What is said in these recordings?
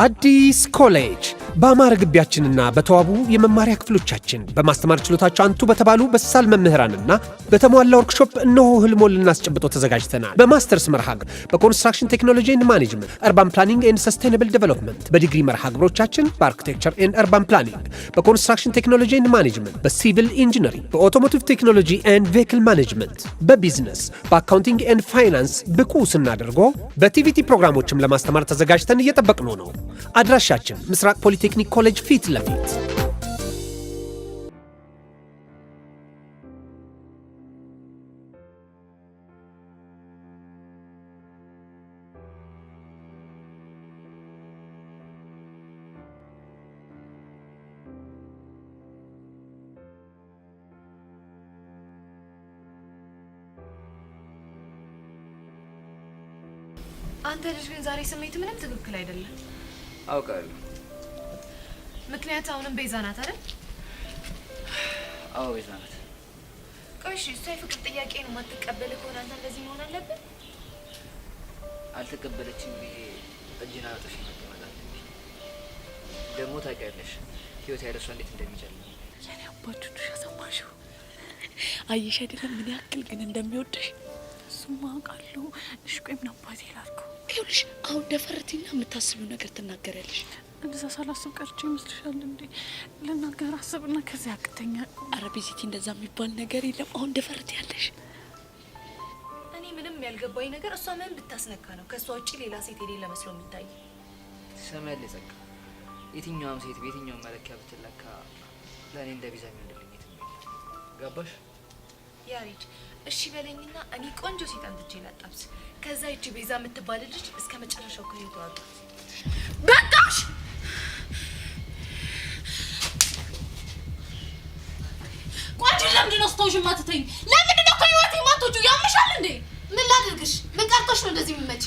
አዲስ ኮሌጅ በአማረ ግቢያችንና በተዋቡ የመማሪያ ክፍሎቻችን በማስተማር ችሎታቸው አንቱ በተባሉ በሳል መምህራንና በተሟላ ወርክሾፕ እነሆ ህልሞን ልናስጨብጦ ተዘጋጅተናል። በማስተርስ መርሃ ግብር በኮንስትራክሽን ቴክኖሎጂ ኤንድ ማኔጅመንት፣ አርባን ፕላኒንግ ኤንድ ሰስቴይነብል ዴቨሎፕመንት፣ በዲግሪ መርሃ ግብሮቻችን በአርኪቴክቸር ኤንድ አርባን ፕላኒንግ፣ በኮንስትራክሽን ቴክኖሎጂ ኤንድ ማኔጅመንት፣ በሲቪል ኢንጂነሪንግ፣ በኦቶሞቲቭ ቴክኖሎጂ ኤንድ ቬሂክል ማኔጅመንት፣ በቢዝነስ፣ በአካውንቲንግ ኤንድ ፋይናንስ ብቁ ስናደርጎ በቲቪቲ ፕሮግራሞችም ለማስተማር ተዘጋጅተን እየጠበቅነው ነው። አድራሻችን ምስራቅ ፖሊቴክኒክ ኮሌጅ ፊት ለፊት። አንተ ልጅ ግን ዛሬ ስሜት ምንም ትክክል አይደለም። አውቃለሁ። ምክንያት አሁንም ቤዛ ናት አይደል? አዎ ቤዛ ናት። ቆይ እሺ፣ እሷ የፍቅር ጥያቄን የማትቀበል ከሆነ አንተ እንደዚህ መሆን አለብን? አልተቀበለችም ብዬ እጅና አጥፊ መቀመጣል። ደግሞ ታውቂያለሽ ህይወት ያለሷ እንዴት እንደሚጨልም። የኔ አባቱ ዱሻ ሰማሽው? አየሽ አይደለም ምን ያክል ግን እንደሚወድሽ። እሱማ አውቃለሁ። እሺ ቆይ ምን አባቴ ላድርገው? ይኸውልሽ አሁን ደፈርቲና የምታስቢው ነገር ትናገሪያለሽ። እንደዛ ሳላስብ ቀርቼ ይመስልሻል እንዴ? ልናገር አስብና ከዚያ ያቅተኛል። ኧረ ቤዚቲ እንደዛ የሚባል ነገር የለም። አሁን ደፈርት ያለሽ። እኔ ምንም ያልገባኝ ነገር እሷ ምን ብታስነካ ነው ከእሷ ውጪ ሌላ ሴት የሌለ መስሎ የሚታይ? ትሰሚያለሽ ጸጋ፣ የትኛውም ሴት በየትኛውም መለኪያ ብትለካ ለእኔ እንደ ቤዛ የሚሆንልኝ የትም የለም። ገባሽ? ያሬድ እሺ በለኝና እኔ ቆንጆ ሴት አንትቼ ላጣብስ። ከዛ እቺ ቤዛ የምትባል ልጅ እስከ መጨረሻው ከህይወቷ ወጣ። በቃሽ! ቆንጆ ለምንድን ነው ስተውሽ ማትተኝ? ለምንድን ነው ከህይወቴ ማትወጪ? ያምሻል እንዴ? ምን ላድርግሽ? ምን ቀርቶሽ ነው እንደዚህ የምትመጪ?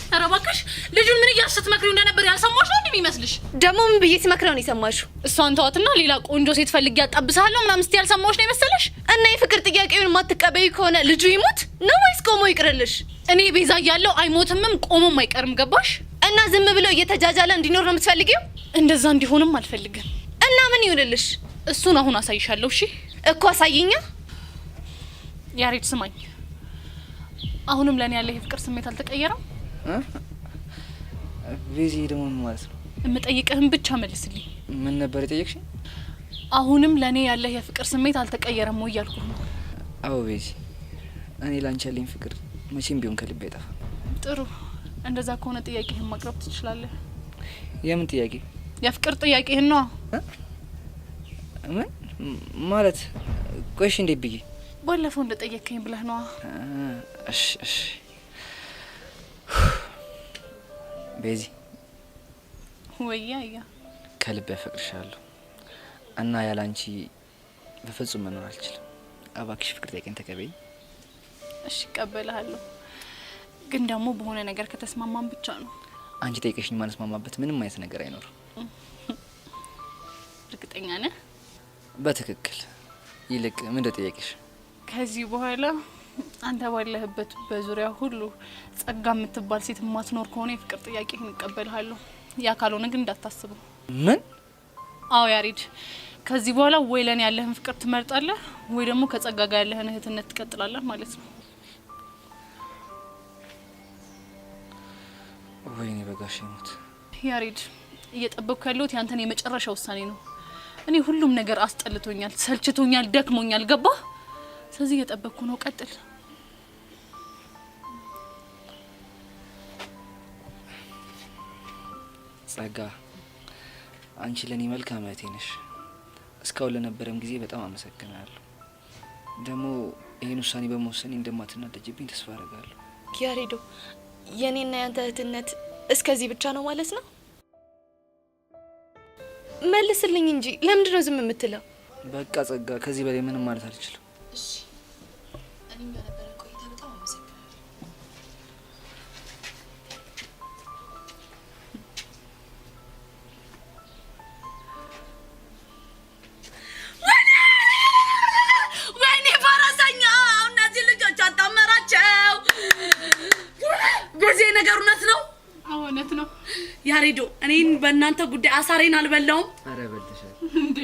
ኧረ እባክሽ ልጁን ምን እያስትመክሪው እንደነበር ያልሰማሽ ነው እንደሚመስልሽ? ደግሞ ምን ብዬ ሲመክረው ነው የሰማሽው? እሷን ተዋትና ሌላ ቆንጆ ሴት ፈልጌ ያጣብሳለሁ ምናምን ስትይ ያልሰማሽ ነው የመሰለሽ? እና የፍቅር ጥያቄውን ማትቀበዩ ከሆነ ልጁ ይሞት ነው ወይስ ቆሞ ይቅርልሽ? እኔ ቤዛ እያለሁ አይሞትምም ቆሞም አይቀርም። ገባሽ? እና ዝም ብሎ እየተጃጃለ እንዲኖር ነው የምትፈልጊው? እንደዛ እንዲሆንም አልፈልግም። እና ምን ይሁንልሽ? እሱን አሁን አሳይሻለሁ። እሺ እኮ አሳይኛ። ያሬድ ስማኝ፣ አሁንም ለኔ ያለ የፍቅር ስሜት አልተቀየረም? ቤዚ ደግሞ ምን ማለት ነው? እምጠይቅህን ብቻ መልስልኝ። ምን ነበር የጠየቅሽኝ? አሁንም ለኔ ያለ የፍቅር ስሜት አልተቀየረም ወይ ያልኩህ ነው። አዎ ቤዚ፣ እኔ ላንቺ ያለኝ ፍቅር መቼም ቢሆን ከልቤ አይጠፋም። ጥሩ፣ እንደዛ ከሆነ ጥያቄህን ማቅረብ ትችላለህ። የምን ጥያቄ? የፍቅር ጥያቄህን ነው። ምን ማለት? ቆይሽ እንዴት ብዬ? ባለፈው እንደጠየቅከኝ ብለህ ነው። እሺ እሺ ቤዚ፣ ወያ ከልቤ አፈቅርሻለሁ እና ያላንቺ በፍጹም መኖር አልችልም። እባክሽ ፍቅር ጥያቄን ተቀበይ። እሺ እቀበልሃለሁ፣ ግን ደግሞ በሆነ ነገር ከተስማማን ብቻ ነው። አንቺ ጠይቀሽኝ ማንስማማበት ምንም አይነት ነገር አይኖርም። እርግጠኛ ነህ? በትክክል። ይልቅ ምን እንደጠየቅሽ? ከዚህ በኋላ አንተ ባለህበት በዙሪያ ሁሉ ጸጋ የምትባል ሴት ማትኖር ከሆነ የፍቅር ጥያቄህን እቀበልሃለሁ። ያ ካልሆነ ግን እንዳታስበው። ምን? አዎ ያሬድ፣ ከዚህ በኋላ ወይ ለኔ ያለህን ፍቅር ትመርጣለህ ወይ ደግሞ ከጸጋ ጋር ያለህን እህትነት ትቀጥላለህ ማለት ነው። ወይኔ በጋሽ ሞት። ያሬድ፣ እየጠበቅኩ ያለሁት ያንተን የመጨረሻ ውሳኔ ነው። እኔ ሁሉም ነገር አስጠልቶኛል፣ ሰልችቶኛል፣ ደክሞኛል። ገባህ? ስለዚህ እየጠበቅኩ ነው። ቀጥል። ጸጋ፣ አንቺ ለኔ መልካም እህቴ ነሽ። እስካሁን ለነበረም ጊዜ በጣም አመሰግናለሁ። ደግሞ ይሄን ውሳኔ በመወሰኔ እንደማትናደጅብኝ ተስፋ አደርጋለሁ። ያሬዶ፣ የኔና ያንተ እህትነት እስከዚህ ብቻ ነው ማለት ነው? መልስልኝ እንጂ ለምንድን ነው ዝም የምትለው? በቃ ጸጋ፣ ከዚህ በላይ ምንም ማለት አልችልም። እሺ፣ እኔም በነበረ ቆይታ በጣም አመሰግናለሁ። ወይኔ ፈረሰኛ! እነዚህ ልጆች አጣመራቸው። ጊዜ ነገር እውነት ነው። እውነት ነው። ያሬዶ እኔን በእናንተ ጉዳይ አሳሬን አልበላውም። አረ በልተሻል እንዴ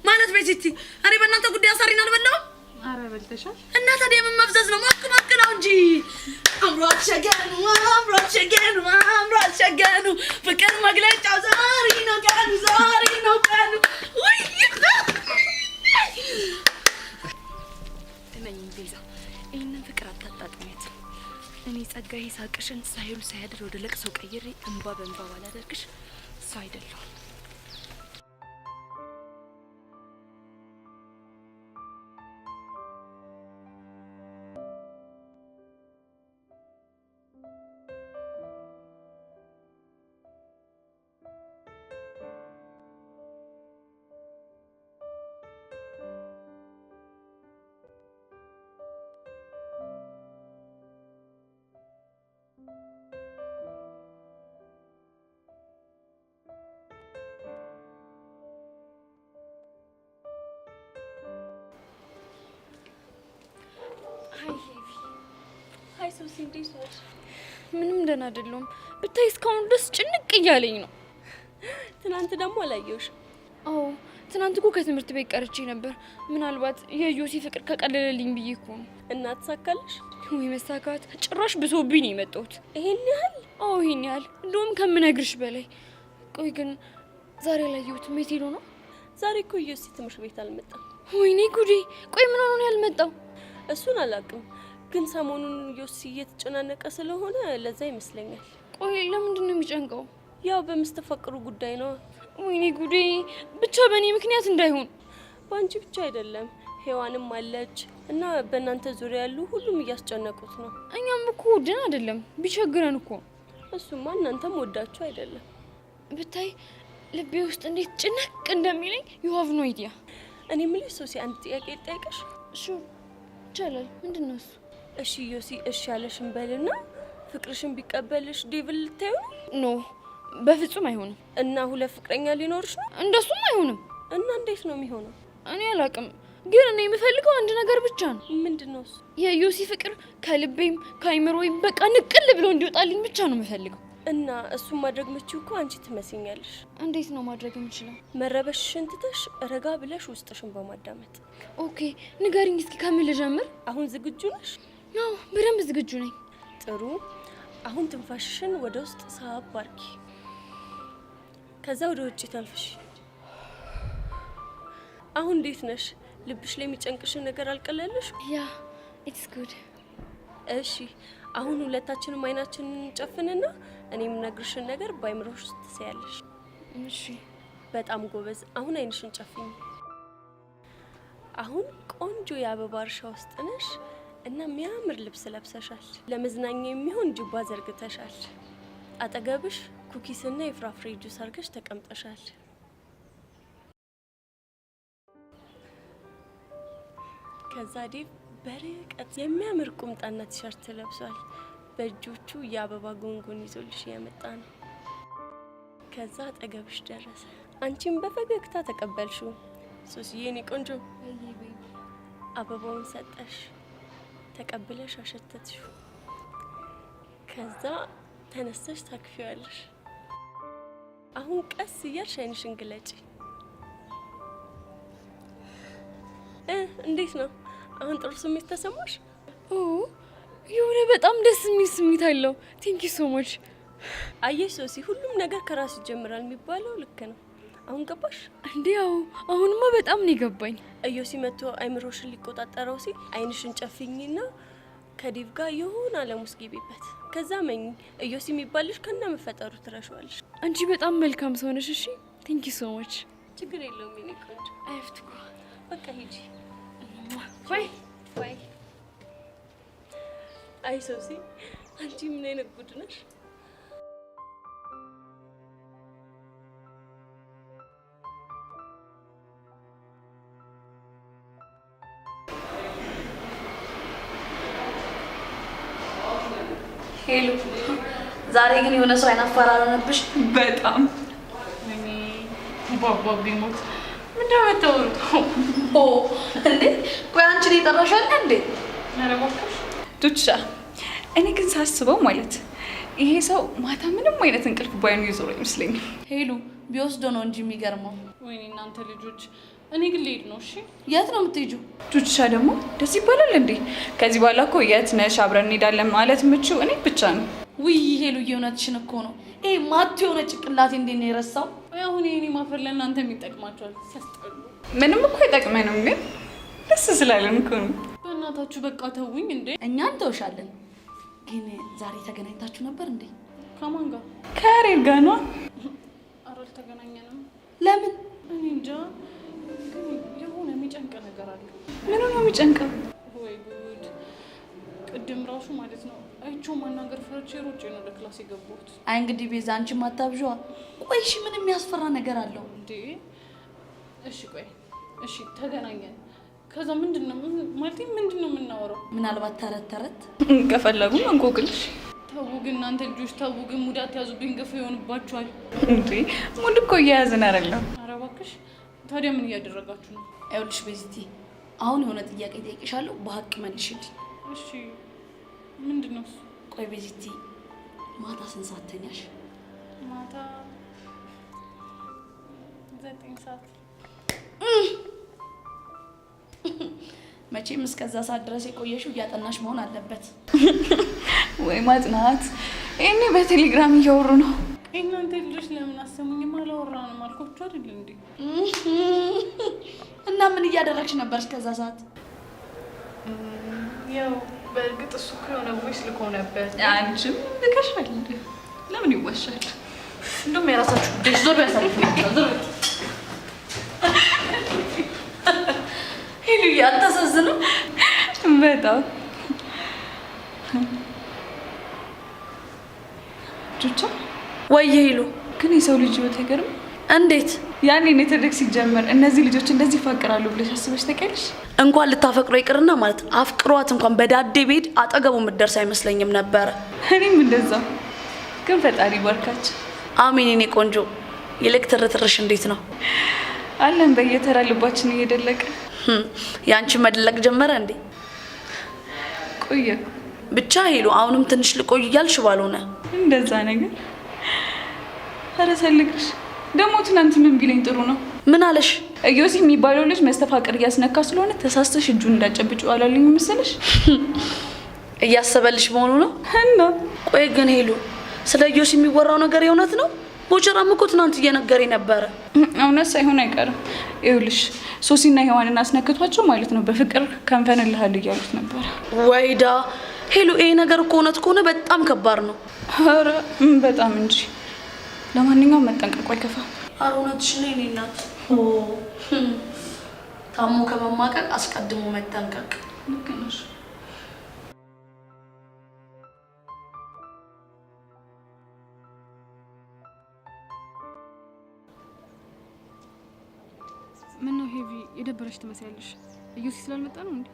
ማለት በዚቲ እኔ በእናንተ ጉዳይ አሳሬን አልበላውም። አረ በልተሻል እና ታዲያ ምን መፍዘዝ ነው? ሞቅ ነው እንጂ አምሯት ሸገኑ ፍቅር መግለጫው ዛሬ ነው ቀኑ ወይ እነኝ ቤዛ ይህንን ፍቅር አታጣጥሚያት። እኔ ጸጋዬ ሳቅሽን ሳይሉ ሳያድር ወደ ለቅሶ ቀይሬ እንባ በእንባ ባላደርግሽ እሱ አይደለሁም። ሃይ ሶሲ እንዴት ነሽ? ምንም ደህና አይደለሁም። ብታይ እስካሁን ድረስ ጭንቅ እያለኝ ነው። ትናንት ደግሞ አላየሁሽ። አዎ ትናንት እኮ ከትምህርት ቤት ቀርቼ ነበር። ምናልባት የዮሲ ፍቅር ከቀለለልኝ ብዬ እኮ ነው። እና ተሳካልሽ? ወይ መሳካት! ጭራሽ ብሶብኝ ነው የመጣሁት። ይሄን ያህል? አዎ ይሄን ያህል፣ እንደውም ከምነግርሽ በላይ። ቆይ ግን ዛሬ አላየሁትም። የት ሄዶ ነው? ዛሬ እኮ ዮሲ ትምህርት ቤት አልመጣም። ወይኔ ጉዴ! ቆይ ምን ሆኖ ነው ያልመጣው? እሱን አላውቅም፣ ግን ሰሞኑን ዮሲ እየተጨናነቀ ስለሆነ ለዛ ይመስለኛል። ቆይ ለምንድን ነው የሚጨንቀው? ያው በምስተፋቅሩ ጉዳይ ነው። ወይኔ ጉዴ! ብቻ በእኔ ምክንያት እንዳይሆን። በአንቺ ብቻ አይደለም፣ ሔዋንም አለች እና በእናንተ ዙሪያ ያሉ ሁሉም እያስጨነቁት ነው። እኛም እኮ ወደን አይደለም፣ ቢቸግረን እኮ። እሱማ እናንተም ወዳችሁ አይደለም። ብታይ ልቤ ውስጥ እንዴት ጭንቅ እንደሚለኝ you have no idea። እኔ የምልሽ ሶሲ አንድ ጥያቄ ልጠይቅሽ? ሹር ይቻላል። ምንድን ነው እሱ? እሺ ዮሲ እሺ ያለሽን በልና ፍቅርሽን ቢቀበልሽ ዴቪል ልታዩ ነው? ኖ በፍጹም አይሆንም። እና ሁለት ፍቅረኛ ሊኖርሽ ነው? እንደሱም አይሆንም። እና እንዴት ነው የሚሆነው? እኔ አላውቅም፣ ግን እኔ የምፈልገው አንድ ነገር ብቻ ነው። ምንድነው እሱ? የዮሲ ፍቅር ከልቤም ከአይምሮዬም በቃ ንቅል ብሎ እንዲወጣልኝ ብቻ ነው የምፈልገው። እና እሱን ማድረግ የምትችይው እኮ አንቺ ትመስኛለሽ። እንዴት ነው ማድረግ የምችለው? መረበሽሽን ትተሽ ረጋ ብለሽ ውስጥሽን በማዳመጥ። ኦኬ ንገሪኝ እስኪ፣ ከምን ልጀምር? አሁን ዝግጁ ነሽ? አዎ በደንብ ዝግጁ ነኝ። ጥሩ። አሁን ትንፋሽሽን ወደ ውስጥ ሳብ አድርጊ፣ ከዛ ወደ ውጭ ተንፍሽ። አሁን እንዴት ነሽ? ልብሽ ላይ የሚጨንቅሽን ነገር አልቀለለሽ? ያ ኢትስ ጉድ። እሺ አሁን ሁለታችንም አይናችንን ጨፍንና እኔ የምነግርሽን ነገር በአይምሮሽ ውስጥ ትሰያለሽ። እሺ በጣም ጎበዝ። አሁን አይንሽን ጨፍኝ። አሁን ቆንጆ የአበባ እርሻ ውስጥ ነሽ እና የሚያምር ልብስ ለብሰሻል። ለመዝናኛ የሚሆን ጅባ ዘርግተሻል። አጠገብሽ ኩኪስና የፍራፍሬ ጁስ አድርገሽ ተቀምጠሻል። ከዛ ዴቭ በርቀት የሚያምር ቁምጣና ቲሸርት ለብሷል። በእጆቹ የአበባ ጉንጉን ይዞልሽ እየመጣ ነው። ከዛ አጠገብሽ ደረሰ። አንቺም በፈገግታ ተቀበልሽው። ሶስዬ የኔ ቆንጆ አበባውን ሰጠሽ፣ ተቀብለሽ አሸተትሽው። ከዛ ተነስተሽ ታክፊዋለሽ። አሁን ቀስ እያልሽ አይንሽን ግለጪ። እንዴት ነው? አሁን ጥሩ ስሜት ተሰማሽ? ኦ የሆነ በጣም ደስ የሚል ስሜት አለው። ቴንክ ዩ ሶ ማች። አየሽ ሶሲ፣ ሁሉም ነገር ከራስ ይጀምራል የሚባለው ልክ ነው። አሁን ገባሽ እንዴ? አዎ አሁንማ በጣም ነው የገባኝ። እዮሲ መጥቶ አይምሮሽን ሊቆጣጠረው ሲል አይንሽን ጨፍኝና ከዴቭ ጋር የሆነ ዓለም ውስጥ ግቢበት። ከዛ መኝ እዮሲ የሚባልሽ ከና መፈጠሩ ትረሻዋለሽ። አንቺ በጣም መልካም ሰው ነሽ። እሺ ቴንክ ዩ ሶ ማች። ችግር የለውም የኔ ቆንጆ። አይፍትኩ በቃ ሂጂ። ባይ ባይ። አይ ሶሲ፣ አንቺ ምን አይነት ጉድ ነሽ? ሄሎ፣ ዛሬ ግን የሆነ ሰው አይናፋር አልሆነብሽ? በጣም እኔ ባባ ቢሞት ምንድነው የምታወሩት? ኦ እንዴ፣ ቆይ አንቺ ላይ ጠራሻል እንዴ? ኧረ እባክሽ ቱቻ። እኔ ግን ሳስበው ማለት ይሄ ሰው ማታ ምንም አይነት እንቅልፍ ባይኑ ይዞር አይመስለኝም። ሄሉ ቢወስዶ ነው እንጂ የሚገርመው። ወይኔ እናንተ ልጆች፣ እኔ ግን ልሄድ ነው። እሺ የት ነው የምትሄጂው? ቹቻ ደግሞ ደስ ይባላል እንዴ? ከዚህ በኋላ እኮ የት ነሽ አብረን እንሄዳለን ማለት የምችው እኔ ብቻ ነው። ውይ ሄሉ እውነትሽን እኮ ነው። ይሄ ማት የሆነ ጭቅላቴ እንዴት ነው የረሳው? አሁን ይሄኔ ማፈር ለእናንተ የሚጠቅማችኋል። ሲያስጠሉ። ምንም እኮ አይጠቅመንም፣ ግን ደስ ስላለን እኮ ነው። በእናታችሁ በቃ ተውኝ እንዴ። እኛ እንተውሻለን። ግን ዛሬ ተገናኝታችሁ ነበር እንዴ? ከማን ጋር? ከያሬድ ጋር ነው። ኧረ አልተገናኘንም። ለምን? እኔ እንጃ፣ ግን የሆነ የሚጨንቅ ነገር አለ። ምን ነው የሚጨንቀው? ወይ ጉድ! ቅድም ራሱ ማለት ነው አይቼው ማናገር ፈርቼ ሮጬ ነው ወደ ክላስ የገባሁት። አይ እንግዲህ ቤዛ አንቺ ማታብዣዋ። ቆይ እሺ ምን የሚያስፈራ ነገር አለው እንዴ? እሺ ቆይ እሺ ተገናኘን። ከዛ ምንድነው ማለት ምንድነው የምናወራው? ምናልባት ተረት ከፈለጉ እንቆቅልሽ። ተው ግን እናንተ ልጆች ተው ግን፣ ሙዳት ያዙብኝ፣ ግፍ ይሆንባችኋል። እንዴ ሙድ እኮ እየያዝን አይደለም። ኧረ እባክሽ ታዲያ ምን እያደረጋችሁ ነው? ይኸውልሽ ቤዝቲ አሁን የሆነ ጥያቄ ጠይቅሻለሁ፣ በሀቅ መልሽልኝ። እሺ ምንድነው እሱ? ቆይ ቤዝቲ ማታ ስንት ሰዓት ተኛሽ? ማታ 9 ሰዓት። መቼም እስከዛ ሰዓት ድረስ የቆየሽው እያጠናሽ መሆን አለበት። ወይ ማጥናት! እኔ በቴሌግራም እያወሩ ነው። እናንተ ልጆች ለምን አሰሙኝም? አላወራንም አልኳችሁ አይደል እንዴ? እና ምን እያደረግሽ ነበር እስከዛ ሰዓት? ያው በእርግጥ እሱ እኮ የሆነ ቮይስ ልኮ ነበር። አንቺም ልከሻል። ለምን ይዋሻል? እንደውም የራሳችሁ ጉዳይ። ዞር ያሳልፍ ዞር። ሄሉ አታሳዝንም? በጣም ቹቻ። ወይ ሄሉ ግን የሰው ልጅ ህይወት አይገርም? እንዴት? ያኔ ኔትወርክ ሲጀመር እነዚህ ልጆች እንደዚህ ይፋቀራሉ ብለሽ አስበሽ ታውቂያለሽ? እንኳን ልታፈቅሮ ይቅርና ማለት አፍቅሯት እንኳን በዳዴ ቤት አጠገቡ የምትደርስ አይመስለኝም ነበረ። እኔም እንደዛ። ግን ፈጣሪ ባርካች። አሜን የኔ ቆንጆ። ይልቅ ትርትርሽ እንዴት ነው? አለን በየተራ ልባችን እየደለቀ። ያንቺ መድለቅ ጀመረ እንዴ? ቆየ ብቻ ሄሉ አሁንም ትንሽ ልቆይ እያልሽ ባልሆነ እንደዛ ነገር። ኧረ ሰልግሽ ደግሞ ትናንት ምን ቢለኝ ጥሩ ነው? ምን አለሽ? እዮሲ የሚባለው ልጅ መስተፋቅር እያስነካ ስለሆነ ተሳስተሽ እጁን እንዳጨብጭው አላለኝ መሰለሽ? እያሰበልሽ መሆኑ ነው። እና ቆይ ግን ሄሉ ስለ እዮሲ የሚወራው ነገር የእውነት ነው? ቦቸራም እኮ ትናንት እየነገረኝ ነበረ። እውነት ሳይሆን አይቀርም። ይኸውልሽ ሶሲና ሔዋንን አስነክቷቸው ማለት ነው በፍቅር ከንፈንልሃል እያሉት ነበረ። ወይዳ ሄሉ ይሄ ነገር እኮ እውነት ከሆነ በጣም ከባድ ነው። ኧረ በጣም እንጂ። ለማንኛውም መጠንቀቁ አይከፋም። ኧረ እውነትሽን ነው የእኔ እናት። ታሞ ከመማቀቅ አስቀድሞ መጠንቀቅ። ልክ ነሽ። ምነው ሄቪ የደበረሽ ትመስያለሽ? እዮሲ ስላልመጣ ነው እንዴ?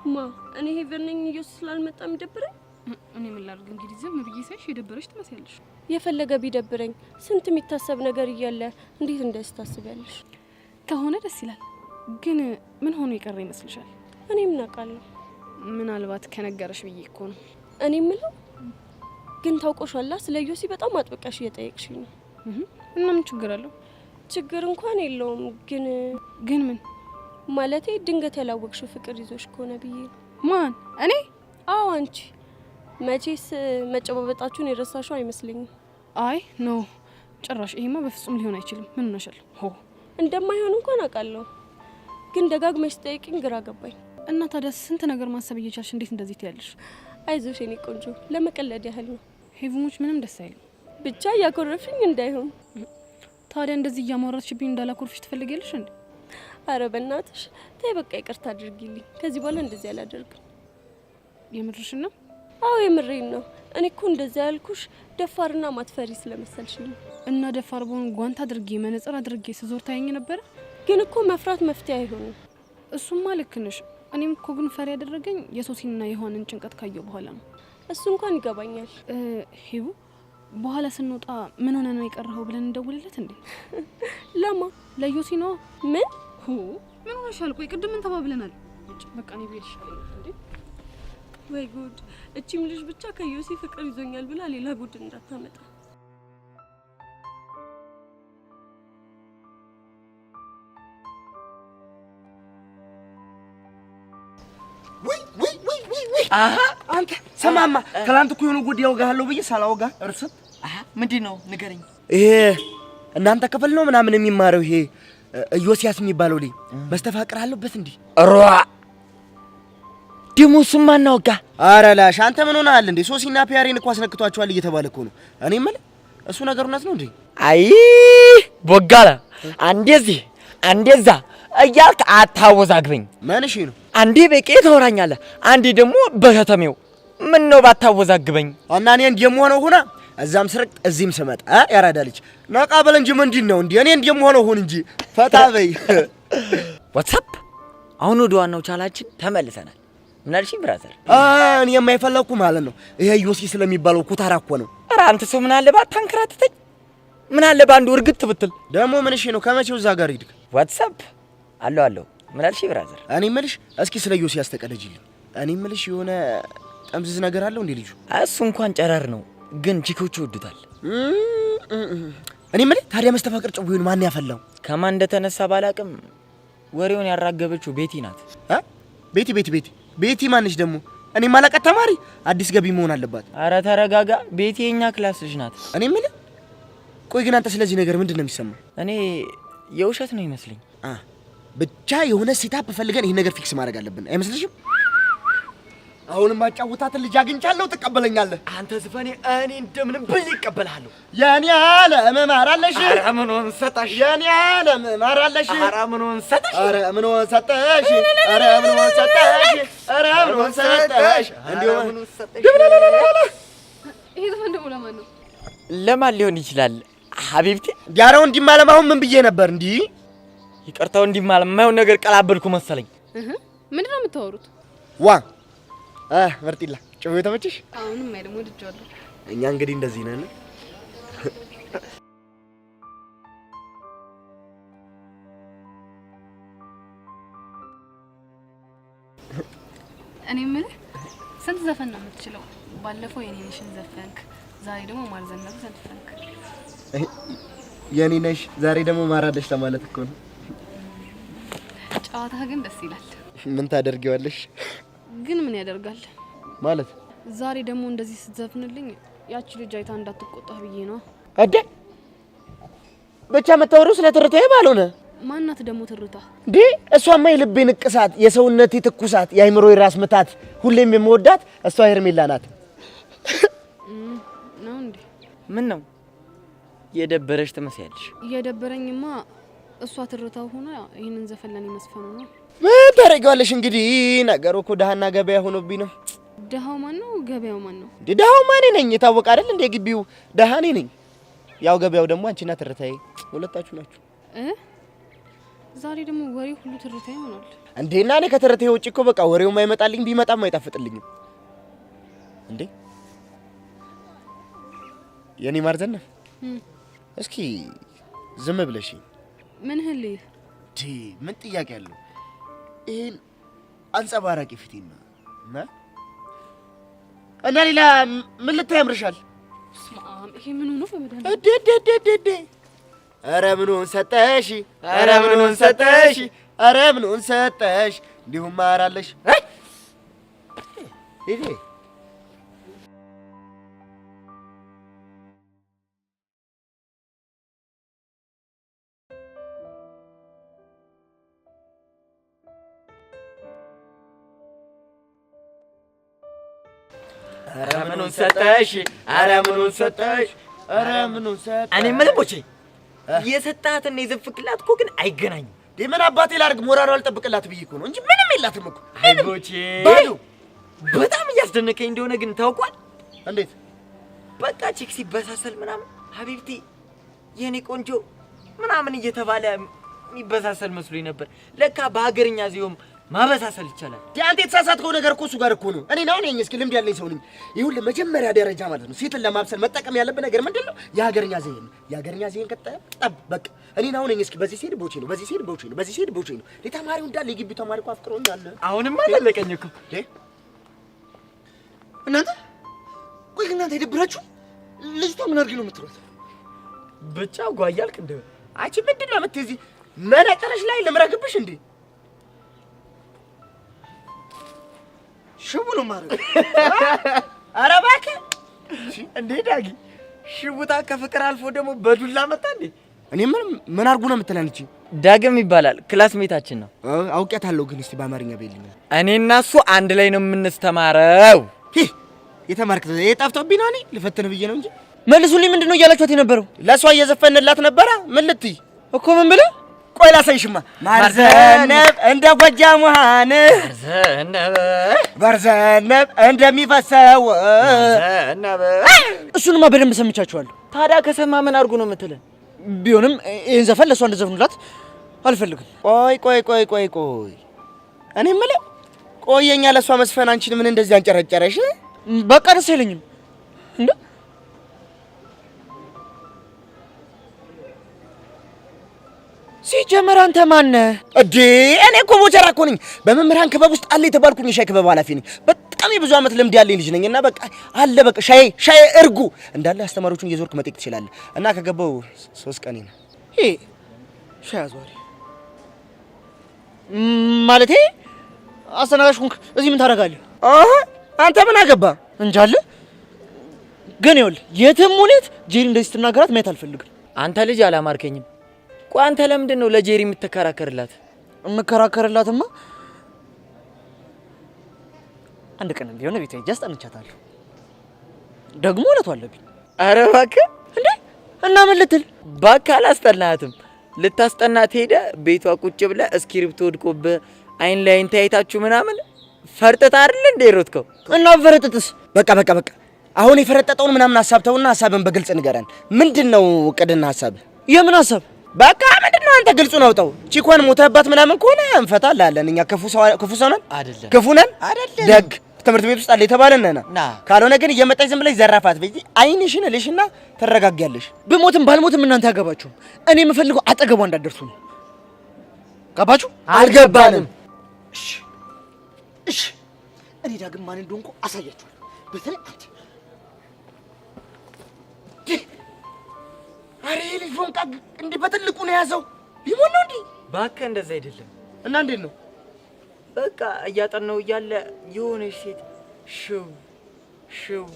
ማ እኔ ሄቨር ነኝ። እዮሲ ስላልመጣ የሚደብረኝ? እኔ ምን ላድርግ እንግዲህ፣ ዝም ብዬ ሳይሽ የደበረሽ ትመስያለሽ። የፈለገ ቢደብረኝ ስንት የሚታሰብ ነገር እያለ እንዴት እንደዚህ ታስቢያለሽ? ከሆነ ደስ ይላል። ግን ምን ሆኖ የቀረ ይመስልሻል? እኔ ምን አውቃለሁ? ምናልባት ከነገረሽ ብዬ እኮ ነው። እኔ ምለው ግን ታውቆሻላ፣ ስለ እዮሲ በጣም አጥብቀሽ እየጠየቅሽኝ ነው። እና ምን ችግር አለው? ችግር እንኳን የለውም። ግን ምን ማለቴ ድንገት ያላወቅሽው ፍቅር ይዞሽ ከሆነ ብዬ ነው። ማን? እኔ? አዎ አንቺ። መቼስ መጨባበጣችሁን የረሳሽው አይመስለኝም። አይ ኖ ጭራሽ። ይሄማ በፍጹም ሊሆን አይችልም። ምን ነሻል? እንደማይሆን እንኳን አውቃለሁ፣ ግን ደጋግመሽ ጠይቂኝ ግራ ገባኝ። እና ታዲያ ስንት ነገር ማሰብ እየቻልሽ እንዴት እንደዚህ ትያለሽ? አይዞሽ የኔ ቆንጆ፣ ለመቀለድ ያህል ነው። ሄቭሞች ምንም ደስ አይልም። ብቻ እያኮረፍሽኝ እንዳይሆን። ታዲያ እንደዚህ እያማራችብኝ እንዳላኮርፍሽ ትፈልጊያለሽ እንዴ? አረ በእናትሽ ተይ፣ በቃ ይቅርታ አድርጊልኝ። ከዚህ በኋላ እንደዚህ አላደርግም። የምርሽን ነው? አዎ የምሬን ነው። እኔ እኮ እንደዛ ያልኩሽ ደፋርና ማትፈሪ ስለመሰልሽ ነው። እና ደፋር በሆን ጓንት አድርጌ መነጽር አድርጌ ስዞር ታየኝ ነበር። ግን እኮ መፍራት መፍትሄ አይሆንም። እሱማ ልክ ነሽ። እኔም እኮ ግን ፈሪ ያደረገኝ የሶሲና የሆነን ጭንቀት ካየው በኋላ ነው። እሱ እንኳን ይገባኛል። ሄቡ በኋላ ስንወጣ ምን ሆነ ነው የቀረው ብለን እንደውልለት እንዴ? ለማ ለዮሲ ነው። ምን ምን ሆነሻል? ቆይ ቅድም ምን ተባብለናል? በቃ ነው ቤልሽ እንዴ? ወይ ጉድ! እቺም ልጅ ብቻ ከዮሲ ፍቅር ይዞኛል ብላ ሌላ ጉድ እንዳታመጣ። አሃ አንተ ሰማማ ትላንት እኮ የሆነ ጉድ ያውጋለሁ ብዬ ሳላውጋ እርሱት። አሃ ምንድነው ንገረኝ። ይሄ እናንተ ክፍል ነው ምናምን የሚማረው ይሄ ዮሲያስ የሚባለው ልጅ መስተፋቅር አለበት እንዴ? ሯ ደሞ ስማ እናውጋ። ኧረ ላሽ አንተ ምን ሆነሃል እንዴ? ሶሲና ፒያሬን እኮ አስነክቷቸዋል እየተባለ እኮ ነው። እኔ የምልህ እሱ ነገር እውነት ነው እንዴ? አይ ቦጋለ አንዴዚህ አንዴዛ እያልክ አታወዛግበኝ። ማንሽ ነው? አንዴ በቄ ታወራኛለህ፣ አንዴ ደግሞ በከተሜው። ምን ነው ባታወዛግበኝ? እና እኔ እንደምሆነው ሆና እዛም ስርቅ እዚህም ስመጣ ያራዳ ልጅ ነቃ በል እንጂ ምንድን ነው እንዴ? እኔ እንደምሆነው ሁን እንጂ ፈታ በይ። ዋትስአፕ አሁን ወደ ዋናው ቻላችን ተመልሰናል። ምን አልሽኝ ብራዘር? እኔ የማይፈለኩ ማለት ነው ይሄ ዮሲ ስለሚባለው ኩታራ እኮ ነው። ኧረ አንተ ሰው ምን አለ ባታንከራተተኝ፣ ምን አለ ባንዱ እርግጥ ብትል። ደግሞ ምንሽ ነው? ከመቼው እዛ ጋር ሂድክ? ዋትስአፕ አለው። ምን አልሽኝ ብራዘር? እኔ የምልሽ እስኪ ስለ ዮሲ ያስተቀደጅልኝ። እኔ የምልሽ የሆነ ጠምዝዝ ነገር አለው እንዴ ልጁ? እሱ እንኳን ጨረር ነው፣ ግን ቺኮቹ ይወዱታል። እኔ የምልህ ታዲያ መስተፋቅር ጭውውን ማን ያፈላው? ከማን እንደተነሳ ባላቅም ወሬውን ያራገበችው ቤቲ ናት። ቤቲ ማንሽ ደግሞ? እኔ ማላቀት ተማሪ አዲስ ገቢ መሆን አለባት። አረ ተረጋጋ። ቤቲ የኛ ክላስ ልጅ ናት። እኔ የምልህ ቆይ ግን አንተ ስለዚህ ነገር ምንድን ነው የሚሰማው? እኔ የውሸት ነው ይመስለኝ። ብቻ የሆነ ሴታፕ ፈልገን ይሄን ነገር ፊክስ ማድረግ አለብን አይመስልሽም? አሁንም ማጫውታት ልጅ አግኝቻለሁ፣ ትቀበለኛለህ? አንተ ዝፈኔ እኔ እንደምንም ብል ይቀበልሃለሁ። የኔ ዓለም ማራለሽ። ኧረ ምን ሆን ሰጣሽ? የኔ ዓለም ማራለሽ። ኧረ ምን ሆን ሰጣሽ? ኧረ ምን ሆን ሰጣሽ? ኧረ ምን ሆን ሰጣሽ? ኧረ ምን ሆን ሰጣሽ? እንዴው ምን ሰጣሽ? ይሄ ዘፈን ደግሞ ለማን ነው? ለማን ሊሆን ይችላል? ሀቢብቲ ያራው እንዲማለም አሁን ምን ብዬ ነበር? እንዲ ይቀርታው እንዲማለም የማይሆን ነገር ቀላበልኩ መሰለኝ። ምንድነው የምታወሩት? ዋ መርጢላ ጭው ተመችሽ? አሁንም አይደለም ወድጃለሁ። እኛ እንግዲህ እንደዚህ ነን። እኔ የምልህ ስንት ዘፈን ነው የምትችለው? ባለፈው የኔ ነሽን ዘፈንክ፣ ዛሬ ደግሞ ማርዘነብ ዘፈንክ። የኔ ነሽ ዛሬ ደግሞ ማራለሽ ለማለት እኮ ነው። ጨዋታ ግን ደስ ይላል። ምን ታደርጊዋለሽ? ግን ምን ያደርጋል ማለት ዛሬ ደግሞ እንደዚህ ስትዘፍንልኝ ያቺ ልጅ አይታ እንዳትቆጣህ ብዬ ነው። አደ ብቻ መታወሪው ስለተረተየ ባልሆነ ማናት ደግሞ ትርታ እንዴ? እሷማ የልቤ ንቅሳት፣ የሰውነቴ ትኩሳት፣ የአይምሮ ራስ ምታት፣ ሁሌም የምወዳት እሷ ሄርሜላ ናት። ነው እንዴ? ምን ነው የደበረሽ ትመስያለሽ? የደበረኝማ እሷ ትርታው ሆና ይሄንን ዘፈን ለኔ መስፈኑ ነው። ምን ታደርጊዋለሽ እንግዲህ? ነገሩ እኮ ደሃና ገበያ ሆኖብኝ ነው። ደሃው ማን ነው? ገበያው ማን ነው? ደሃው ማን ነኝ? የታወቀ አይደል እንደ ግቢው ደሃ እኔ ነኝ። ያው ገበያው ደግሞ አንቺና ትርታዬ ሁለታችሁ ናችሁ። ዛሬ ደግሞ ወሬው ሁሉ ትርታ ይሆናል እንዴና? እኔ ከትርታዬ ውጪ እኮ በቃ ወሬው ማይመጣልኝ፣ ቢመጣም አይጣፍጥልኝም። እንዴ የኔ ማርዘነፍ እስኪ ዝም ብለሽ ምን ህልይ ምን ጥያቄ አለው? ይሄን አንጸባራቂ ፊቴና እና ሌላ ምን ልታይ ያምርሻል? ስማም ይሄ ምን ነው ፈበዳል? እዴ ኧረ ምኑን ሰጠሽ? ኧረ ምኑን ሰጠሽ? ኧረ ምኑን ሰጠሽ? እንዲሁም ማራለሽ ይሄ ኧረ ምኑን ሰጠሽ? ኧረ ምኑን ሰጠሽ? ኧረ ምኑን ሰጠሽ? እኔ የምልህ ቦቼ የሰጣትና የዘፍክላት እኮ ግን አይገናኝም። ምን አባቴ ላድርግ? ሞራሉ አልጠብቅላት ብዬ እኮ ነው እንጂ ምንም የላትም እኮ። አይ ቦቼ ባሉ በጣም እያስደነቀኝ እንደሆነ ግን ታውቋል። እንዴት? በቃ ቺክ ሲበሳሰል ምናምን ሀቢብቲ የኔ ቆንጆ ምናምን እየተባለ የሚበሳሰል መስሎኝ ነበር። ለካ በሀገርኛ ዚዮም ማበሳሰል ይቻላል። አንተ የተሳሳትከው ነገር እኮ እሱ ጋር እኮ ነው። እኔ ነው ነኝ እስኪ ልምድ ያለኝ ሰው ነኝ። ይሁን ለመጀመሪያ ደረጃ ማለት ነው ሴትን ለማብሰል መጠቀም ያለበት ነገር ምንድነው? የሀገርኛ ዘይን። የሀገርኛ ዘይን ከጠብ በቃ እኔ ነው ነኝ እስኪ በዚህ ሴድ ቦቼ ነው፣ በዚህ ሴድ ቦቼ ነው፣ በዚህ ሴድ ቦቼ ነው። ለተማሪው እንዳለ የግቢው ተማሪ እኮ አፍቅሮኛል። አሁንም አላለቀኝ እኮ እናንተ ቆይ እናንተ ይደብራችሁ? ልጅቷ ምን አድርጊ ነው የምትሉት? ብቻ ጓያልክ እንደ አንቺ ምንድን ነው የምትይዚ? መነጠረሽ ላይ ልምረግብሽ እንዴ? ሽቡ ነው ማረግ። ኧረ እባክህ እንዴ ዳጊ ሽቡታ ከፍቅር አልፎ ደግሞ በዱላ መጣ እንዴ? እኔ ምን አድርጉ ነው የምትለን? እቺ ዳግም ይባላል ክላስሜታችን ነው። አውቄታለሁ ግን እስቲ በአማርኛ በይልኝ። እኔና እሱ አንድ ላይ ነው የምንስተማረው። የተማርክ የጣፍቶብኝ ነው። እኔ ልፈትን ብዬ ነው እንጂ መልሱልኝ። ምንድነው እያላችኋት የነበረው? ለሷ እየዘፈንላት ነበረ። ምን ልትይ እኮ ምን ብለህ? ቆይ ላሳይሽማ። ማርዘነብ እንደ ጎጃም ውሃን ማርዘነብ እንደሚፈሰው ማርዘነብ። እሱንማ በደንብ ሰምቻችኋለሁ። ታዲያ ከሰማ ምን አድርጉ ነው የምትለን? ቢሆንም ይሄን ዘፈን ለሷ እንደዘፍኑላት አልፈልግም። ቆይ እኔ የምልህ ቆየኛ ለሷ መስፈን አንቺን ምን እንደዚህ አንጨረጨረሽ? በቃ ደስ አይለኝም እንዴ? ሲጀመር አንተ ማን ነህ እንዴ? እኔ እኮ ቦቸራ እኮ ነኝ። በመምህራን ክበብ ውስጥ አለ የተባልኩኝ የሻይ ክበብ ኃላፊ ነኝ። በጣም የብዙ ዓመት ልምድ ያለኝ ልጅ ነኝ እና በቃ አለ በቃ ሻይ እርጉ እንዳለ አስተማሪዎቹን እየዞርክ መጠየቅ ትችላለህ። እና ከገባው 3 ቀን ነው። ይሄ ሻይ አዟሪ ማለቴ አስተናጋጅ ሆንክ። እዚህ ምን ታደርጋለህ? አንተ ምን አገባ እንጃለ። ግን ይኸውልህ የትም ሁኔት ጄሪ እንደዚህ ስትናገራት ማየት አልፈልግም። አንተ ልጅ አላማርከኝም። ቆይ አንተ ለምንድን ነው ለጄሪ የምትከራከርላት? የምከራከርላትማ አንድ ቀን ቢሆን ቤት ሄጄ አስጠንቻታለሁ። ደግሞ እውነቱ አለብኝ። ኧረ እባክህ እንዴ! እና ምን ልትል? እባክህ አላስጠናትም። ልታስጠናት ሄደ ቤቷ ቁጭ ብለህ እስክሪብቶ ወድቆብህ አይን ላይን ተያይታችሁ ምናምን ፈርጥጣ አይደል እንደ ሮትከው እና ፈረጥጥስ? በቃ አሁን የፈረጠጠውን ምናምን ሀሳብ ተውና ሀሳብን በግልጽ ንገረን። ምንድነው እቅድና ሀሳብ? የምን ሀሳብ? በቃ ምንድነው? አንተ ግልጹ ነው አውጣው። ቺኳን ሞተባት ምናምን ከሆነ እንፈታላለን። እኛ ክፉ ሰው ነን አይደለም? ክፉ ነን አይደለም? ደግ ትምህርት ቤት ውስጥ አለ የተባለን ነና ካልሆነ ግን እየመጣች ዝም ብለሽ ዘራፋት በይ። አይንሽን እልሽና ተረጋጊያለሽ። ብሞትም ባልሞትም እናንተ ያገባችሁ። እኔ የምፈልገው አጠገቧ እንዳደርሱ ነው። ገባችሁ? አልገባንም። እሺ እኔ ዳግም ማን እንደሆንኩ አሳያችኋለሁ። በተለይ አንተ አሬ ልጅ ፎንቃ እንዴ በትልቁ ነው ያዘው። ሊሞን ነው እንዴ? እባክህ እንደዛ አይደለም። እና እንዴት ነው? በቃ እያጠናው እያለ የሆነች ሴት ሽው